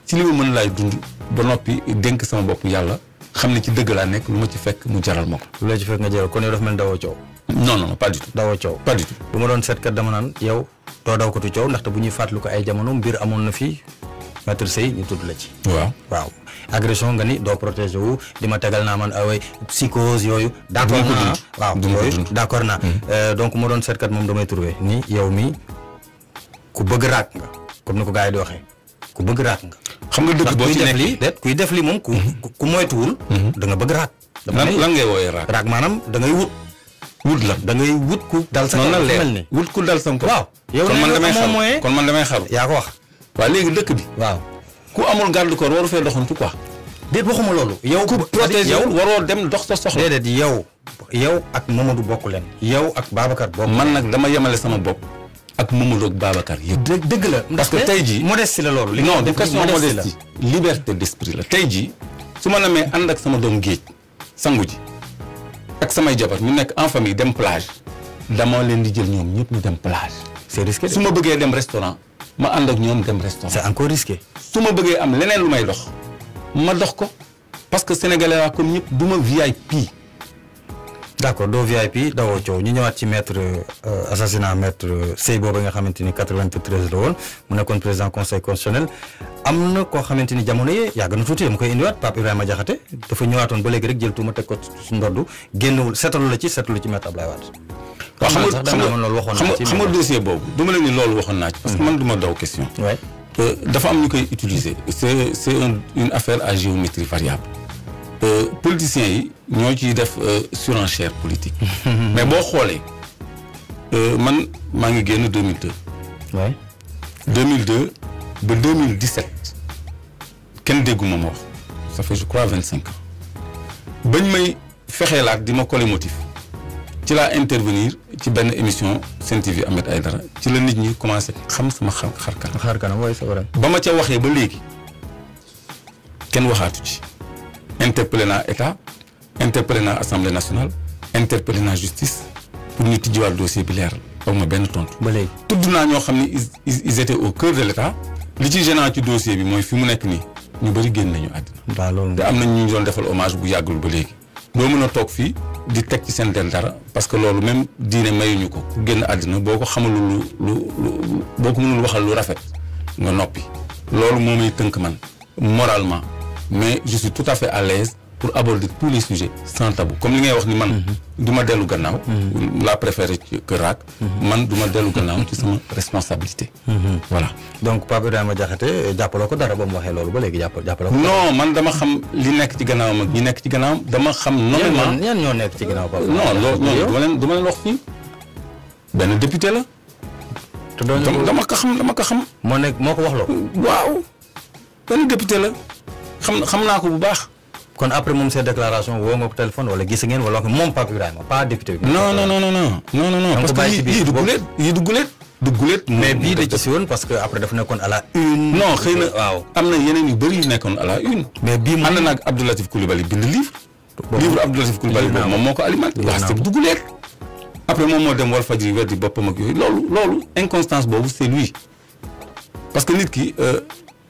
ci li ma mën laay dund ba noppi dénk sama bopp yàlla xam ne ci dëgg laa nekk lu ma ci fekk mu jaral ma ko. lu la ci fekk nga jaral kon yow dafa mel dawoo coow. non pas du tout. dawoo coow pas du tout. bu ma doon seetkat dama naan yow doo daw ko tu coow ndaxte bu ñuy fàttali ko ay jamono mbir amoon na fii maître Sey ñu tudd la ci. waaw agression nga ni doo protéger wu di ma tegal naa man away psychose yooyu. d'accord naa waaw yooyu d'accord naa. donc moo doon seetkat moom damay trouvé ni yow mi ku bëgg raak nga comme ni ko gars yi di waxee ku bëgg raak nga. xam nga dëkk boo ci nekk kuy def lii moom ku moytuwul. da nga bëgg raak. lan ngay wooyee raak. raak maanaam da ngay wut. la da ngay wut ku dal sa. noonu la leer wut ku dal sa ko. waaw yow kon man damay xaru. yaa ko wax. waaw léegi dëkk bi. waaw ku amul garde corps waru fee doxantu quoi. déet waxuma loolu. yow ku protégé yow waroo dem dox sa soxla. déedéet yow ak Mamadou bokk leen. yow ak Babacar bokk. man nag dama yemale sama bopp ak Mamadou ak Babacar yëpp. dëgg la parce que tey jii modestie la loolu. non du question modestie liberté d'esprit la. tey jii su ma namee ànd ak sama doom géej sangu ji ak samay jabar ñu nekk en famille dem plage dama leen di jël ñoom ñëpp ñu dem plage. c'est risqué su ma bëggee dem restaurant ma ànd ak ñoom dem restaurant. c'est encore risqué. su ma bëggee am leneen lu may dox ma dox ko parce que sénégalais waa comme ñëpp du ma VIP. d'accord doo VIP dawoo coow ñu ñëwaat ci maître assassinat maître Sey boobu nga xamante ni 93 la woon mu nekkoon président conseil constitutionnel am na koo xamante ni jamono yee yàgg na tuuti mu koy indiwaat Pape Ibrahima Diakhaté dafa ñëwaatoon ba léegi rek jël tuuma teg ko su ndoddu génnewul seetalu la ci maître Abdoulaye Wade. waaw xam nga dossier boobu du ma leen ni loolu waxoon naa ci. parce que man du ma daw question. dafa am ñu koy utiliser c'est une affaire à géométrie variable. politiciens yi ñoo ciy def surenchère politique. mais boo xoolee man maa ngi génn 2002. waay 2002 ba 2017 kenn dégguma ma wax ça fait je crois 25 ans bañ may fexeelaat di ma coller motif ci laa intervenir ci benn émission Sen TV Ahmed Aïdara ci la nit ñi commencé xam sama xar kanam waaye c'est vrai. ba ma ca waxee ba léegi kenn waxaatu ci interpellé naa état interpellé naa assemblée nationale interpellé naa justice pour ñu tijjiwaat dossier bi leeral aw ma benn tontu. ba léegi tudd naa ñoo xam ne ils étaient au cœur de l'état li ci gênant ci dossier bi mooy fi mu nekk nii ñu bëri génn nañu àddina. waaw loolu te am nañ ñu doon defal hommage bu yàggul ba léegi. doo mën a toog fii di teg ci seen del dara parce que loolu même diine mayuñu ko ku génn àddina boo ko xamalul boo ko mënul waxal lu rafet nga noppi loolu moo may tënk man moralement mais je suis tout à fait à l'aise pour aborder tous les sujets sans tabou comme li ngay wax ni man du ma dellu gannaaw la préféré que raak man du ma dellu gannaaw ci sama responsabilité voilà donc Pape Ibrahima Diakhaté jàppaloo ko dara ba mu waxee loolu ba léegi jàppaloo ko non man dama xam li nekk ci gannaawam ak ñi nekk ci gannaawam dama xam nommément ñan ñoo nekk ci gannaaw Pape non loolu du ma leen wax fii benn député la dama ko xam moo ko wax loo waaw benn député la xam naa ko bu baax. kon après moom seen déclaration woo nga ko téléphone wala gis ngeen wala moom Pape Ibrahima pas député bi. non parce que yii du gulet mais bii da ci si woon parce que après dafa nekkoon à la une. non xëy na waaw am na yeneen yu bëri yu nekkoon à la une. mais bii moom ànd naag Abdou Latif Coulibaly bind livre Abdou Latif Coulibaly boobu moom moo ko alimenté. waaw c'est du gulet. après moom moo dem Walfadjri weddi boppam ak yooyu loolu inconstance boobu c'est lui parce que nit ki.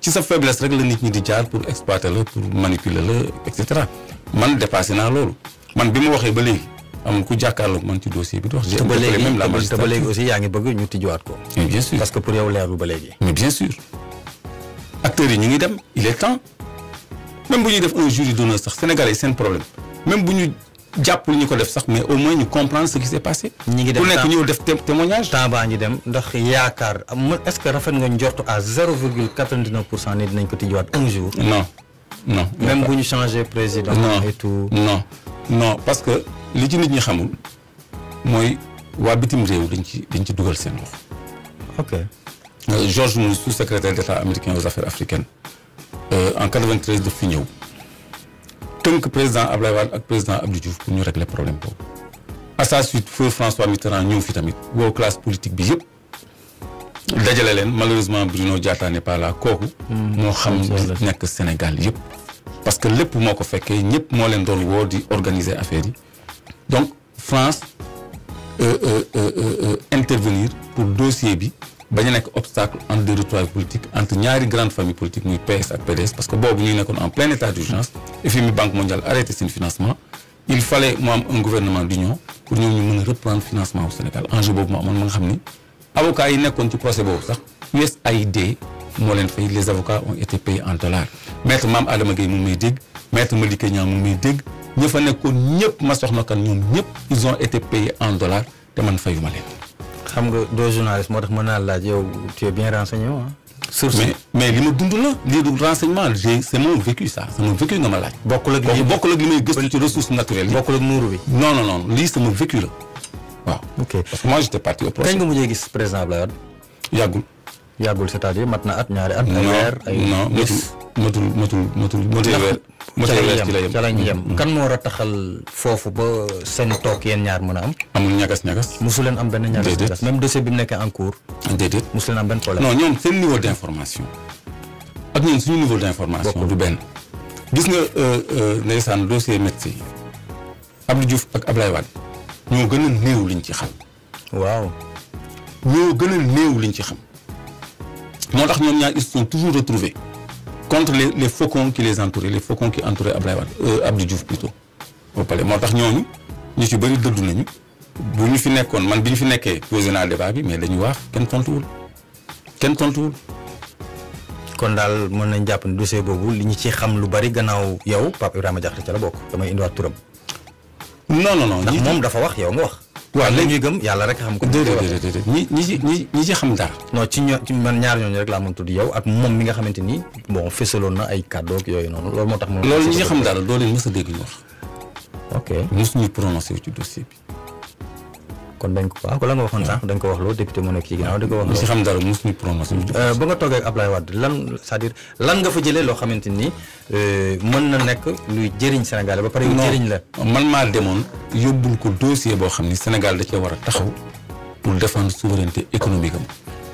ci sa faiblesse rek la nit ñi di jaar pour exploiter la pour manipuler la et cetera man dépassé naa loolu man bi ma waxee ba léegi am ku jàkkaarloog man ci dossier bi di wax. te ba léegi aussi yaa ngi bëgg ñu tijjiwaat ko. mais bien sûr parce que pour yow leerul ba léegi. mais bien sûr acteurs yi ñu ngi dem il est temps même bu ñuy def un jury d'honneur sax sénégalais seen problème même bu ñu jàppul ñu ko def sax mais au moins ñu comprendre ce qui s'est passé. ñi ngi dem ku nekk ñëw def témoignage. temps baa ngi dem ndax yaakaar est-ce que rafet nga njortu à 0,99% ni dinañ ko tijjiwaat un jour. non même bu ñu changé président. et tout non parce que li ci nit ñi xamul mooy waa bitim réew dañ ci dugal seen loxo. ok. George Moon sous-secrétaire d'État américain aux affaires africaines en 93 daf fi ñëw. tënk président Abdoulaye Wade ak président Abdou Diouf pour ñu régler problème boobu à sa suite feu François Mitterrand ñëw fi tamit woo classe politique bi yëpp dajale leen malheureusement Bruno Diatta n'est pas là kooku moo xam li nekk Sénégal yëpp parce que lépp moo ko fekkee ñëpp moo leen doon woo di organiser affaire yi donc France intervenir pour dossier bi bañ a nekk obstacle entre des retrouvailles politiques entre ñaari grandes familles politiques muy PS ak PDS parce que boobu ñuy nekkoon en plein état d'urgence FMI Banque mondiale arrêté seen financement il fallait mu am un gouvernement d'union pour ñoom ñu mën a reprendre financement au Sénégal enjeu boobu moo amoon ma nga xam ni avocats yi nekkoon ci procès boobu sax USAID moo leen fay les avocats ont été payés en dollars maître Mame Adama Gueye mu ngi may dégg maître Madické Niang mu ngi may dégg ña fa nekkoon ñëpp ma soxna kan ñoom ñëpp ils ont été payés en dollars te man fayuma leen. xam nga doo journaliste moo tax mën naa laaj yow tu es bien renseigné ah. source mais li ma dund la lii du renseignement c'est mon vécu ça sama vécu nga ma laaj. bokkul ak li may gëstu ci ressources naturelles yi. bokkul ak nuuru bi. non lii sama vécu la waaw. ok parce que moi j'étais parti au procès. kañ nga mujjee gis président Abdoulaye Wade. yàggul c'est-à-dire mat na at ñaari at. ay weer ay matul weer ca lañ yem kan moo rataxal foofu ba seen toog yéen ñaar mën a am. amul ñagas-ñagas. mosu leen am benn ñagas-ñagas même dossier bi mu nekkee en cours. déedéet mosu leen am benn problème. non ñoom seen niveau d'information ak ñun suñu niveau d'information du benn. gis nga ndeysaan dossier médecin yi Abdou Diouf ak Abdoulaye Wade ñoo gën a néew liñ ci xam. waaw. ñoo gën a néew liñ ci xam. moo tax ñoom ñaar ils se sont toujours retrouvés contre les faucons qui les entouraient les faucons qui entouraient Abdoulaye Wade Abdou Diouf plutôt au palais moo tax ñooñu ñu ci bëri dëddu nañu bu ñu fi nekkoon man bi ñu fi nekkee posé naa débat bi mais dañu waaf kenn tontuwul. kon daal mën nañ jàpp ne dossier boobu li ñu ci xam lu bari gannaaw yow Pape Ibrahima Diakhaté ca la bokk damay indiwaat turam. non ndax moom dafa wax yow nga wax. waaw léegi ñuy gëm yàlla rek xam ko. déedéet ñi ci xam dara. non ci man ñaar ñooñu rek laa mën tudd yow ak moom mi nga xamante ni bon fësaloon na ay kàddu ak yooyu noonu loolu moo tax. loolu ñi ci xam dara doo leen mës a dégg ñu wax. ok mës ñuy prononcé wu ci dossier bi. kon dañ ko waaw ko la nga waxoon sànq dañ ko wax loo député mu nekk ci ginnaaw di ko wax loo. si xam dara mos ñu prononcé. ba nga toogee ak Ablaye Wade lan c'est-à-dire lan nga fa jëlee loo xamante ni mën na nekk luy jëriñ Sénégal ba pare yu jëriñ la. man maa demoon yóbbul ko dossier boo xam ni Sénégal da cee war a taxaw pour défendre souveraineté économique am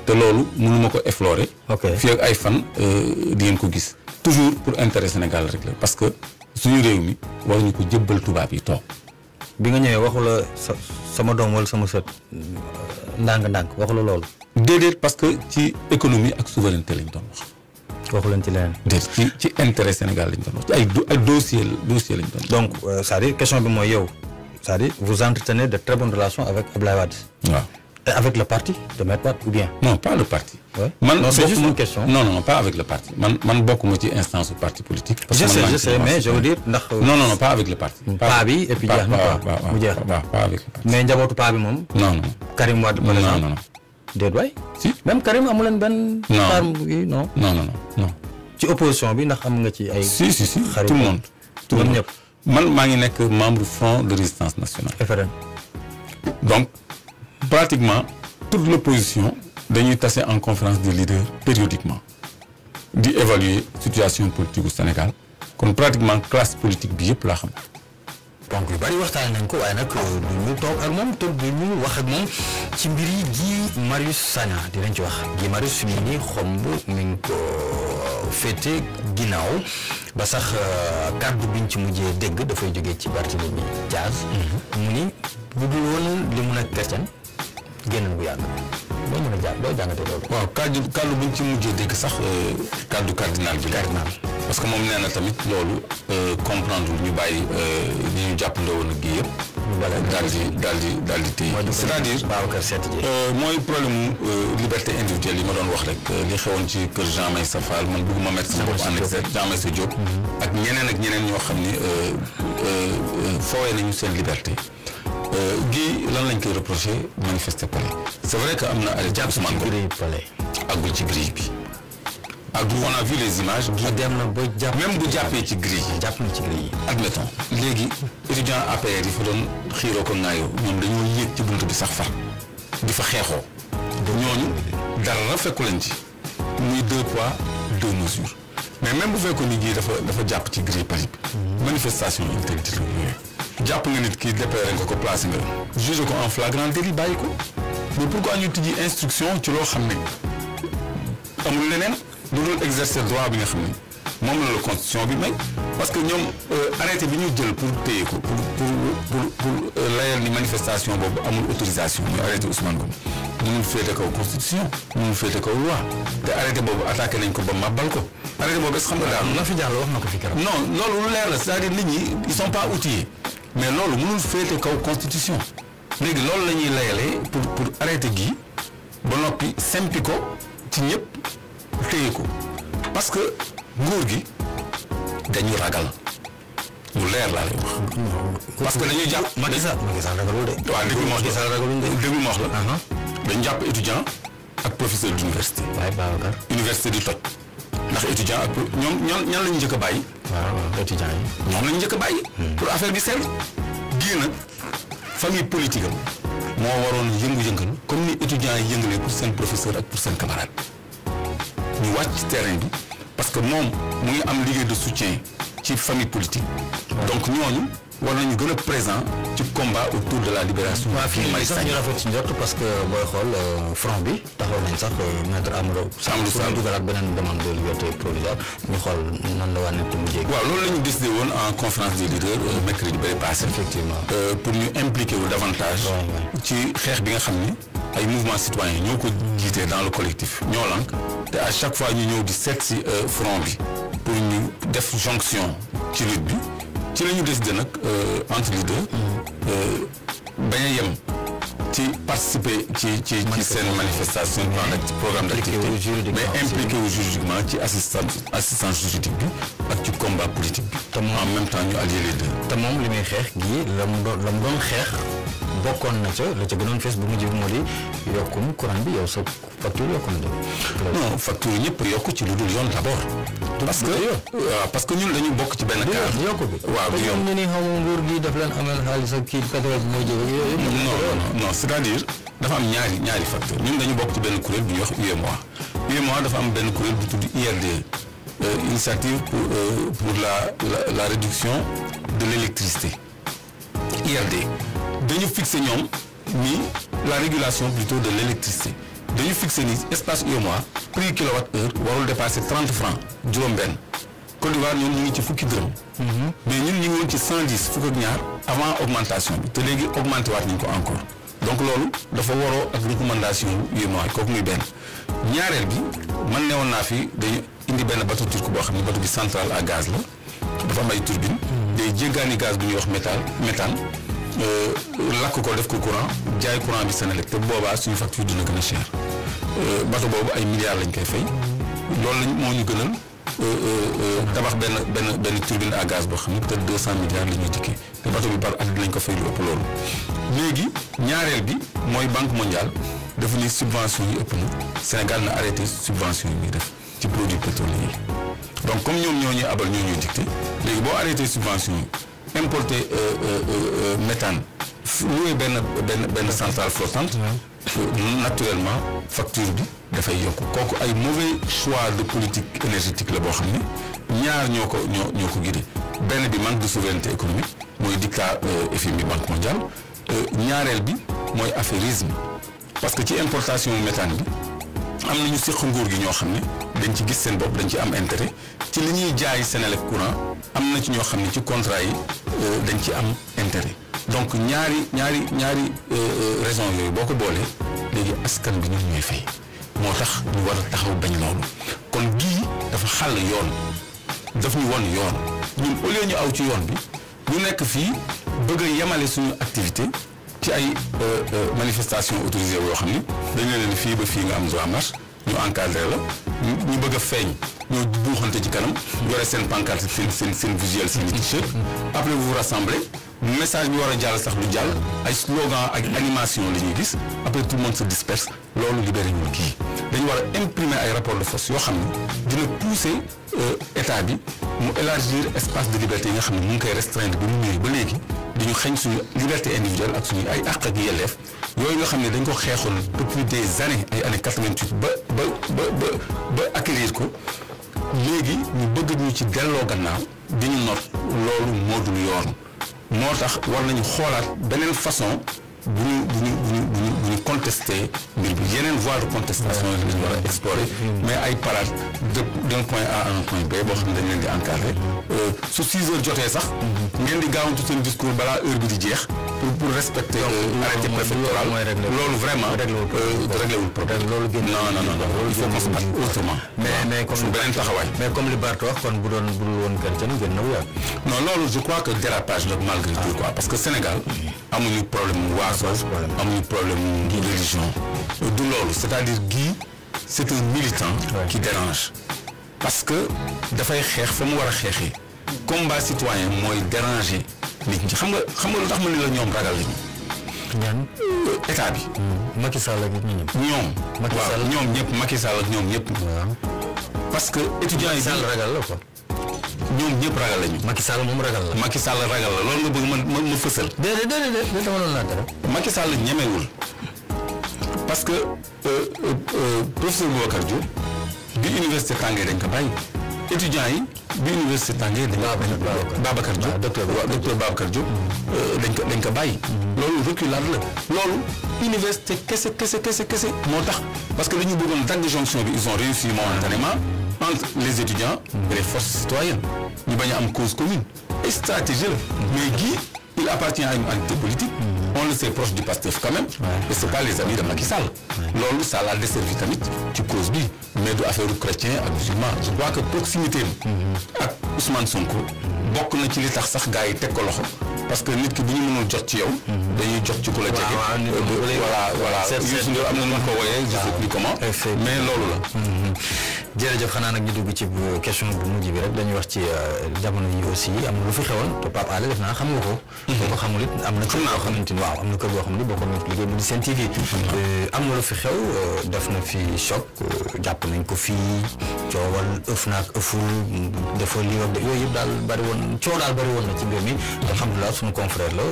te loolu mënuma ko effleurer. ok fii ak ay fan di ngeen ko gis. toujours pour intérêt Sénégal rek la parce que suñu réew mi waruñu ko jëbbal tubaab yi toog. bi nga ñëwee waxu la sama doom wala sama sët ndànk-ndànk waxu la loolu. déedéet parce que ci économie ak souveraineté lañ doon wax. waxu leen ci leneen. déedéet ci intérêt Sénégal lañ doon wax ci ay dossier lañ doon. donc c'est-à-dire question bi mooy yow c'est-à-dire vous entretenez de très bonnes relations avec Ablaye Wade. waaw. et avec le parti de Maître Wade ou bien. non pas le parti. Ouais. man c'est juste une question. non pas avec le parti man bokkuma ci instance du parti politique. je sais mais je veux dire ndax. non pas avec le parti. pas bi et puis jeex na quoi mu jeex. waaw pas avec le parti. mais njabootu pas bi moom. non. Karim Wade par exemple non. déet waay. si même Karim amu leen benn. non. non. ci opposition bi ndax am nga ci ay. si xarit tout le monde. ñoom ñëpp. man maa ngi nekk membre Front de résistance nationale. FRN. donc pratiquement toute l'opposition dañuy tase en conférence des leaders périodiquement di évaluer situation politique au Sénégal kon pratiquement classe politique bi yëpp laa xam. donc yu bari waxtaan nañ ko waaye nag du ñu toog ak moom te du ñu wax ak moom ci mbir yi Guy Marius Sagna dinañ ci wax Guy Marius mi ngi xomb mi ngi ko féete ginnaaw ba sax kàddu biñ ci mujjee dégg dafay jógee ci Barthélémy Dias mu ni bu dul woon li mu nekk chrétien génn bu yàgg doo mën a jàng doo jàngate loolu. waaw kàddu buñ ci mujjee dégg sax kàddu cardinal bi. parce que moom nee na tamit loolu comprendre ñu bàyyi ñi ñu jàppandoo woon ak gi yëpp. daal di téye. c'est-à-dire Babacar Seet ji. mooy problème liberté individuelle yi ma doon wax rek li xewoon ci kër Jean Meïssa Fall man bëgguma mettre sama bopp en exergue Jean Meïssa Diop. ak ñeneen ñoo xam ni foowee nañu seen liberté. Guy lan lañ koy reproché manifester palais c'est vrai que am na arrêté Ousmane Ngom àggul ci grille bi àggul on a vu les images. Guy dem na ba jàpp même bu jàppee ci grille yi. jàpp na ci grille yi. admettons léegi étudiant APR yi fa doon xiiroo ko ŋaayoo ñoom dañoo yéeg ci bunt bi sax far di fa xeexoo. ñooñu dara fekku leen ci muy 2 poids 2 mesures mais même bu fekkoon ni Guy dafa jàpp ci grille pari bi. manifestation interdite yooyu. jàpp nga nit ki dépéré nga ko placé nga juge ko en flagrant délit bàyyi ko mais pourquoi ñu tijji instruction ci loo xam ne amul leneen lu dul exercer droit bi nga xam ne moom la constitution bi may parce que ñoom arrêté bi ñu jël pour téye ko pour layal ni manifestation boobu amul autorisation muy arrêté Ousmane Ngom mënul féete kaw constitution mënul féete kaw loi te arrêté boobu attaqué nañ ko ba màbbal ko arrêté boobu est-ce xam nga daal na fi jàll wax na ko fi keroog. non loolu lu leer la c'est-à-dire nit ñi ils sont pas outillés mais loolu mënul féete kaw constitution léegi loolu la ñuy layalee pour arrêter gi ba noppi sempi ko ci ñëpp téye ko parce que nguur gi dañu ragal lu leer laa lay wax. parce que dañuy jàpp. Macky Sall ragalul de. waaw déglu ma wax la dañu jàpp étudiant ak professeur d'université. waaye Babacar. université di toj ndax étudiant ak ñan la ñu njëkk a bàyyi. waaw étudiant yi. ñoom la ñu njëkk a bàyyi. pour affaire bi seetlu. gii nag famille politique am moo waroon yëngu-yëngal comme ni étudiants yi yëngalee pour seen professeur ak pour seen camarade ñu wàcc ci terrain bi parce que moom mu ngi am liggéey de soutien ci famille politique. donc ñooñu war nañu gën a présent ci combat autour de la libération. waaw fii sax ñu rafet ci njort parce que booy xool front bi taxaw nañ sax maître Amadou Sall dugalaat beneen demande de liberté provisoire ñu xool nan la waa nekk mu jéeg. waaw loolu la ñu décidé woon en conférence des leaders mercredi bëri passé. effectivement pour ñu impliquer wu davantage. ci xeex bi nga xam ni ay mouvement citoyen ñoo ko jiitee dans le collectif ñoo lank te à chaque fois ñu ñëw di seet si front bi pour ñu def jonction ci lutte bi. ci la ñu décidé nag entre les deux bañ a yem ci participer ci seen manifestation programme d'activité mais impliqué wu juridiquement ci assistance juridique bi ak ci combat politique bi. te moom en même temps ñu allier les deux. te moom li muy xeex gii la mu doon xeex bokkoon na ca la ca gënoon fees bu mujj bi moo di yokkum courant bi yow sa facture yokku na de. non facture ñëpp yokku ci lu dul yoon d'abord. parce que ñun dañu bokk ci benn cas. yokku bi waaw du yoon ñu ni xaw ma nguur gi daf leen amel xaalis ak kii pétrole bi mooy jóge yooyu. non c'est-à-dire dafa am ñaari facteur ñun dañu bokk ci benn kuréel bu ñuy wax UEMOA dafa am benn kuréel bu tudd IRD initiative pour la réduction de l'électricité IRD dañu fixé ñoom ni la régulation plutôt de l'électricité dañu fixé ni espace UEMOA prix kilowatt-heure warul dépasser 30 francs juróom-benn Côte d'Ivoire ñoom ñu ngi ci fukki dërëm. mais ñun ñu ngi woon ci 110 fukk ak ñaar avant augmentation bi te léegi augmenté waat nañ ko encore donc loolu dafa waroo ak recommandation UEMOA kooku muy benn ñaareel bi man newoon naa fi dañu indi benn bateau turc boo xam ne bateau bi centrale à gaz la dafa am ay turbine day jéggaani gaz bu ñuy wax méthane lakk ko def ko courant jaay courant bi Senelec te boobaa suñu facture dina gën a cher bateau boobu ay milliards lañ koy fay loolu lañ moo ñu gënal tabax benn turbine à gaz boo xam ne peut-être 200 milliards la ñuy dikkee te bateau bi par at dinañ ko fay lu ëpp loolu léegi ñaareel bi mooy banque mondiale dafa ni subvention yi ëpp na Sénégal na arrêté subvention yi ñuy def ci produits pétroliers yi donc comme ñoom ñoo ñuy abal ñoo ñuy dicté léegi boo arrêté subvention yi importer méthane loué benn centrale flottante naturellement facture bi dafay yokk kooku ay mauvais choix de politique énergétique la boo xam ne ñaar ñoo ko guidé benn bi manque de souveraineté économique mooy dictat FMI banque mondiale ñaareel bi mooy affairisme parce que ci importation méthane bi am nañu séq nguur gi ñoo xam ne dañ ci gis seen bopp dañ ci am intérêt ci li ñuy jaay Senelec courant am na ci ñoo xam ne ci contrat yi dañ ci am intérêt donc ñaari raison yooyu boo ko boolee léegi askan bi ñun ñooy fay moo tax ñu war a taxaw bañ loolu kon gii dafa xàll yoon daf ñu won yoon ñun au lieu ñu aw ci yoon bi ñu nekk fii bëgg a yemale suñu activité ci ay manifestation autorisée yoo xam ni dañu leen fii ba fii nga am droit marche ñu encadré la ñu bëgg a feeñ ñoo buuxante ci kanam yore seen pancarte seen visuel seen t-shirt après vous vous rassemblez message bi war a jàll sax du jàll ay slogan ak animation la ñuy gis après tout le monde se disperse loolu libéré ñu kii dañu war a imprimer ay rapport de force yoo xam ne dina pousser état bi mu élargir espace de liberté yi nga xam ne mu ngi koy restreindre ba mu ñëwee ba léegi dañu xañ suñu liberté individuelle ak suñu ay àq ak yelleef yooyu nga xam ne dañ ko xeexoon depuis des années ay années 88 ba acquérir ko léegi ñu bëgg ñu ci delloo gannaaw di ñu not loolu moo dul yoon moo tax war nañu xoolaat beneen façon bu ñu contester mbir bi yeneen voie de contestation yi lañu war a explorer mais ay parade d'un point A à un point B boo xam ne dañ leen di encadrer su 6 heures jotee sax ngeen di gaawantu seen discours balaa heure bi di jeex pour respecter arrêté préfectoral loolu vraiment réglé wul problème non il faut qu'on se batte autrement mais comme beneen taxawaay mais comme li Barth wax kon bu dul woon chrétien gën na wér non loolu je crois que dérapage la malgré tout quoi parce que Sénégal amuñu problème waaso amuñu problème de religion du loolu c'est-à-dire Guy c'est un militant qui dérange parce que dafay xeex fa mu war a xeexee combat citoyen mooy déranger nit ñi xam nga lu tax ma ni la ñoom ragal lañu ñaan état bi Macky Sall ak ñoom waaw ñoom ñëpp Macky Sall ak ñoom ñëpp parce que étudiants yi Sall ragal la quoi ñoom ñëpp ragal lañu Macky Sall moom ragal la Macky Sall ragal la loolu nga bëgg ma fësal déedéet dama doon laajte rek Macky Sall ñemewul parce que professeur Boubacar Diop bi université tàngee dañ ko bàyyi étudiants yi bi université tàngee dañ ko Babacar Diop docteur Babacar Diop dañ ko bàyyi loolu reculade la loolu université kese moo tax parce que dañu bëggoon dagg jonction bi ils ont réussi momentanément entre les étudiants et les forces citoyennes ñu bañ a am cause commune et stratégie la mais Guy il appartient à une entité politique on le sait proche du PASTEF quand même et c'est pas les amis de Macky Sall loolu ça l'a desservi tamit ci cause bi mais du affaire chrétien ak musulman je crois que proximité ak Ousmane Sonko bokk na ci li tax sax gars yi teg ko loxo parce que nit ki bu ñu mënul jot ci yow dañuy jot ci ku la jege voilà Youssou Ndour am na nu ko wooyee je sais plus comment mais loolu la jërëjëf xanaa nag ñu dugg ci question bu mujj bi rek dañuy wax ci jamono yi aussi am na lu fi xewoon te Pape Alé def naa xam nga ko. boo ko xamul it am na kër boo xamante ni waaw am na kër boo xam ne boo ko liggéey mu di Sen TV. am na lu fi xew def na fi choc jàpp nañ ko fii coowal ëff naag ëfful dafa lii ak yooyu yëpp daal bari woon coow daal bari woon na ci mbir mi alhamdulilah suñu confrère la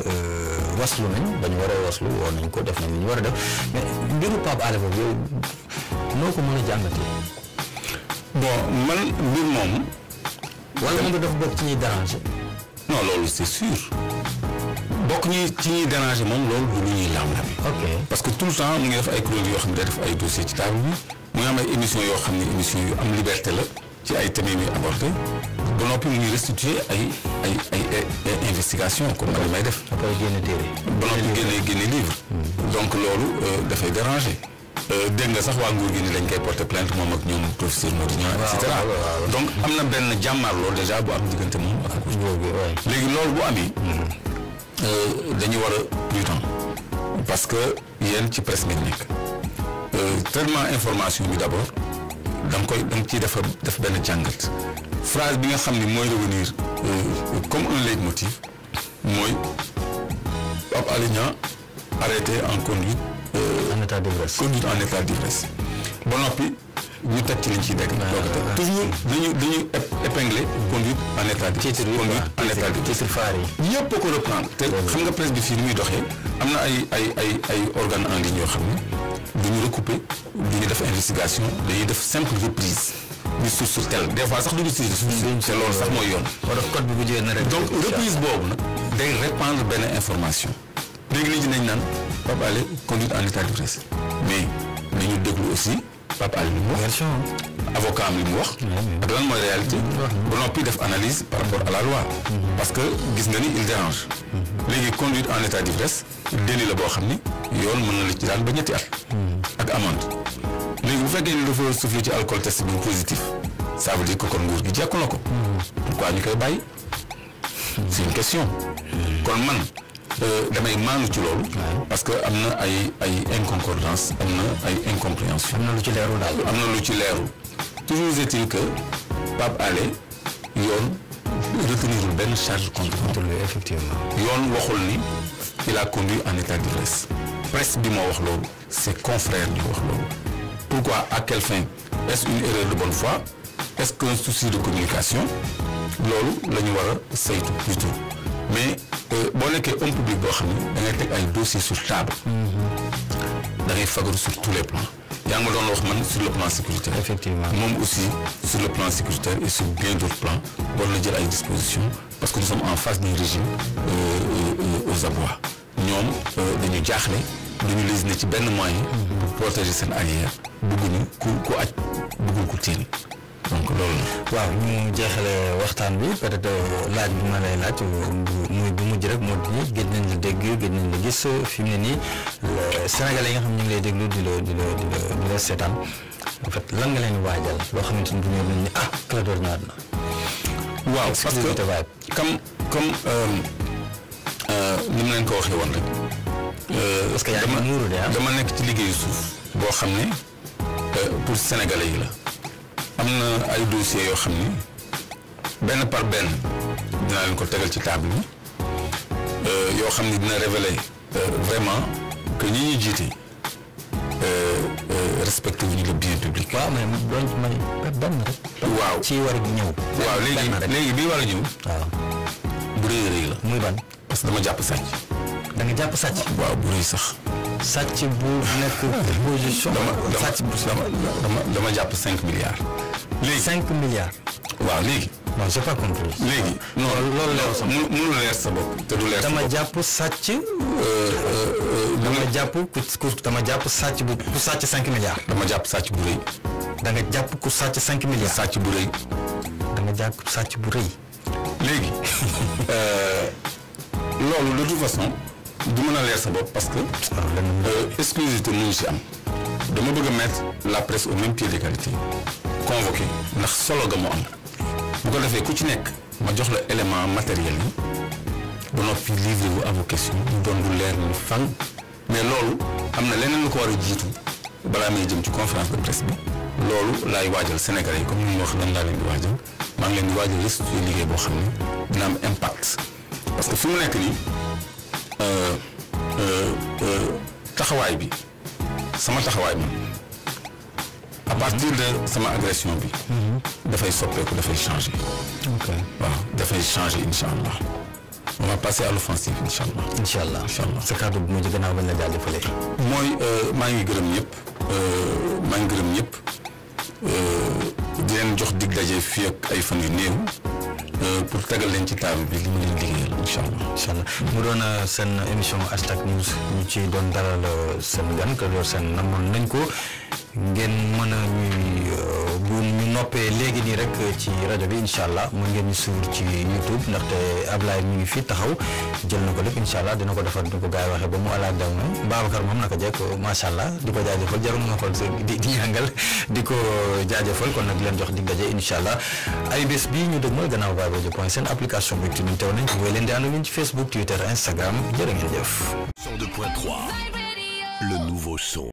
waslu nañ ba ñu war a waslu woon nañ ko def nañ li ñu war a def mais mbiru Pape Alé boobu yow noo ko mën a jàngatee. bon man mbir moomu. wala moom dafa bokk ci ñuy déranger. non loolu c'est sûr bokk ci ñuy déranger moom loolu du lu ñuy lam-lame. ok parce que tout le temps mu ngi def ay kuréel yoo xam ne day def ay dossiers ci table bi mu ngi am ay émissions yoo xam ne émissions yu am liberté la ci ay thèmes yu abordé ba noppi mu ngi restituer ay investigation comme man li may def. après génne téere. ba noppi génne livre. donc loolu dafay déranger. dégg nga sax waa nguur gi ni dañ koy porter plainte moom ak ñoom professeur Modou Niang et cetera donc am na benn jàmmaarloo déjà bu am diggante moom ak nguur gi léegi loolu bu amee dañu war a prudent parce que yéen ci presse ngeen nekk traitement information bi d'abord da nga ciy def benn jàngat phrase bi nga xam ni mooy revenir comme un leitmotiv mooy Pape Alé Niang arrêté en conduite en état d'ivresse. Conduite en état d'ivresse ba noppi ñu teg ci liñ ciy dégg. toujours dañuy épingler conduite en état d'ivresse. titre phare yi. ñëpp a ko reprendre. te xam nga presse bi fii ni muy doxee am na ay organes en ligne yoo xam ne du ñu recouper du ñu def investigation dañuy def simple reprise. du source tel des fois sax du ñu si te loolu sax mooy yoon. wala code bi bu jëlee na rek. donc reprise boobu nag day répandre benn information léegi nit ñi nañ naan. Pape Alé conduite en état d'ivresse mais nañu déglu aussi Pape Alé li mu wax avocat am li mu wax ak lan mooy réalité ba noppi def analyse par rapport à la loi parce que gis nga ni il dérange léegi conduite en état d'ivresse délit la boo xam ni yoon mën na la ci daan ba ñetti at ak amende léegi bu fekkee ni dafa soufflé ci alcool test bi positif ça veut dire que kon nguur gi jekku na ko pourquoi ñu koy bàyyi c'est une question kon man damay maanu ci loolu. parce que am na ay inconcordance am na ay incompréhension. am na lu ci leerul daal. am na lu ci leerul toujours est-il que Pape Alé yoon retenirul benn charge contre lui effectivement. yoon waxul ni il a conduit en état d'ivresse presse bi moo wax loolu ses confrères ñu wax loolu pourquoi à quelle fin est-ce une erreur de bonne foi est-ce qu'un souci de communication loolu la ñu war a saytu plutôt mais. boo nekkee homme public boo xam ne da ngay teg ay dossiers sur table da ngay fagaru sur tous les plans yaa ngi ma doon wax man sur le plan sécuritaire. effectivement moom aussi sur le plan sécuritaire et sur bien d'autres plans war na jël ay dispositions parce que nous sommes en face d'un régime aux abois ñoom dañu jaaxle dañu lésiner ci benn moyen pour protéger seen arrière bëgguñu ku aj bëggul ku téen donc loolu la. waaw ñu jeexale waxtaan bi peut-être laaj bi ma lay laaj muy bu mujj rek moo di gëj nañ la dégg gëj nañ la gis fi mu ne nii Sénégalais yi nga xam ñu ngi lay déglu di la seetaan en fait lan nga leen waajal loo xamante ni du ñu leen ni Clédor ñëwaat na. waaw parce que comme ni mu leen ko waxee woon rek. parce que yaa ngi muuru de dama nekk ci liggéeyu suuf boo xam ne pour Sénégalais yi la. am na ay dossiers yoo xam ni benn par benn dinaa leen ko tegal ci table bi yoo xam ni dina révéler vraiment que ñi ñuy jiite respecté wuñu le bien public. waaw mais doon may benn rek. waaw ci war a ñëw. waaw léegi bii war a ñëw. waaw bu rëy la. muy ban. parce que dama jàpp sàcc. da nga jàpp sàcc. waaw bu rëy sax. sàcc bu nekk position. dama jàpp 5 milliards. léegi 5 milliards. waaw léegi. non j'ai pas compris. léegi non loolu leer sa bopp mënul leer sa bopp te du leer sa bopp. dama jàpp sàcc. dama jàpp sàcc bu ku sàcc 5 milliards. dama jàpp sàcc bu rëy. da nga jàpp ku sàcc 5 milliards. sàcc bu rëy. da nga jàpp sàcc bu rëy. léegi loolu de toute façon du mën a leer sa bopp parce que exclusivité mu ngi si am dama bëgg a mettre la presse au même pied d'égalité convoqué ndax solo ga mu am bu ko defee ku ci nekk ma jox la élément matériel yi ba noppi livré wu à vos questions ñu doon du leer ni fan mais loolu am na leneen lu ko war a jiitu balaa may jëm ci conférence de presse bi loolu laay waajal Sénégalais yi comme ni mu wax lan laa leen di waajal maa ngi leen di waajal restituer liggéey boo xam ne dina am impact parce que fi mu nekk nii taxawaay bi sama taxawaay man à partir de sama agression bi. dafay soppeeku dafay changer. ok waaw dafay changer incha allah on va passer à l'offensive incha allah. incha allah sa kàddu bu mujj gannaaw bañ la jaajëfalee. mooy maa ngi gërëm ñëpp di leen jox dig daje fii ak ay fan yu néew pour tegal leen ci table bi li mu leen liggéeyal incha allah. incha allah mu doon seen émission Hashtag News ñu ci doon dalal seen gan que loolu seen namoon nañ ko ngeen mën a ñuy bu ñu noppee léegi nii rek ci rajo bi incha allah mën ngeen ñu suivre ci YouTube ndaxte Ablaye mi ngi fii taxaw jël na ko lépp incha allah dina ko defar ni ko gars yi waxee ba mu ala daw na Babacar moom naka jekk macha allah di ko jaajëfal jarul nga xool di ñàngal di ko jaajëfal kon nag leen jox dig daje incha allah ay bés bii ñu dëgmal gannaaw Vibe point seen application bi ci ñun teew nañ ko leen di ànd ñun ci Facebook Twitter Instagram jërë ngeen jëf. 102.3 le nouveau son.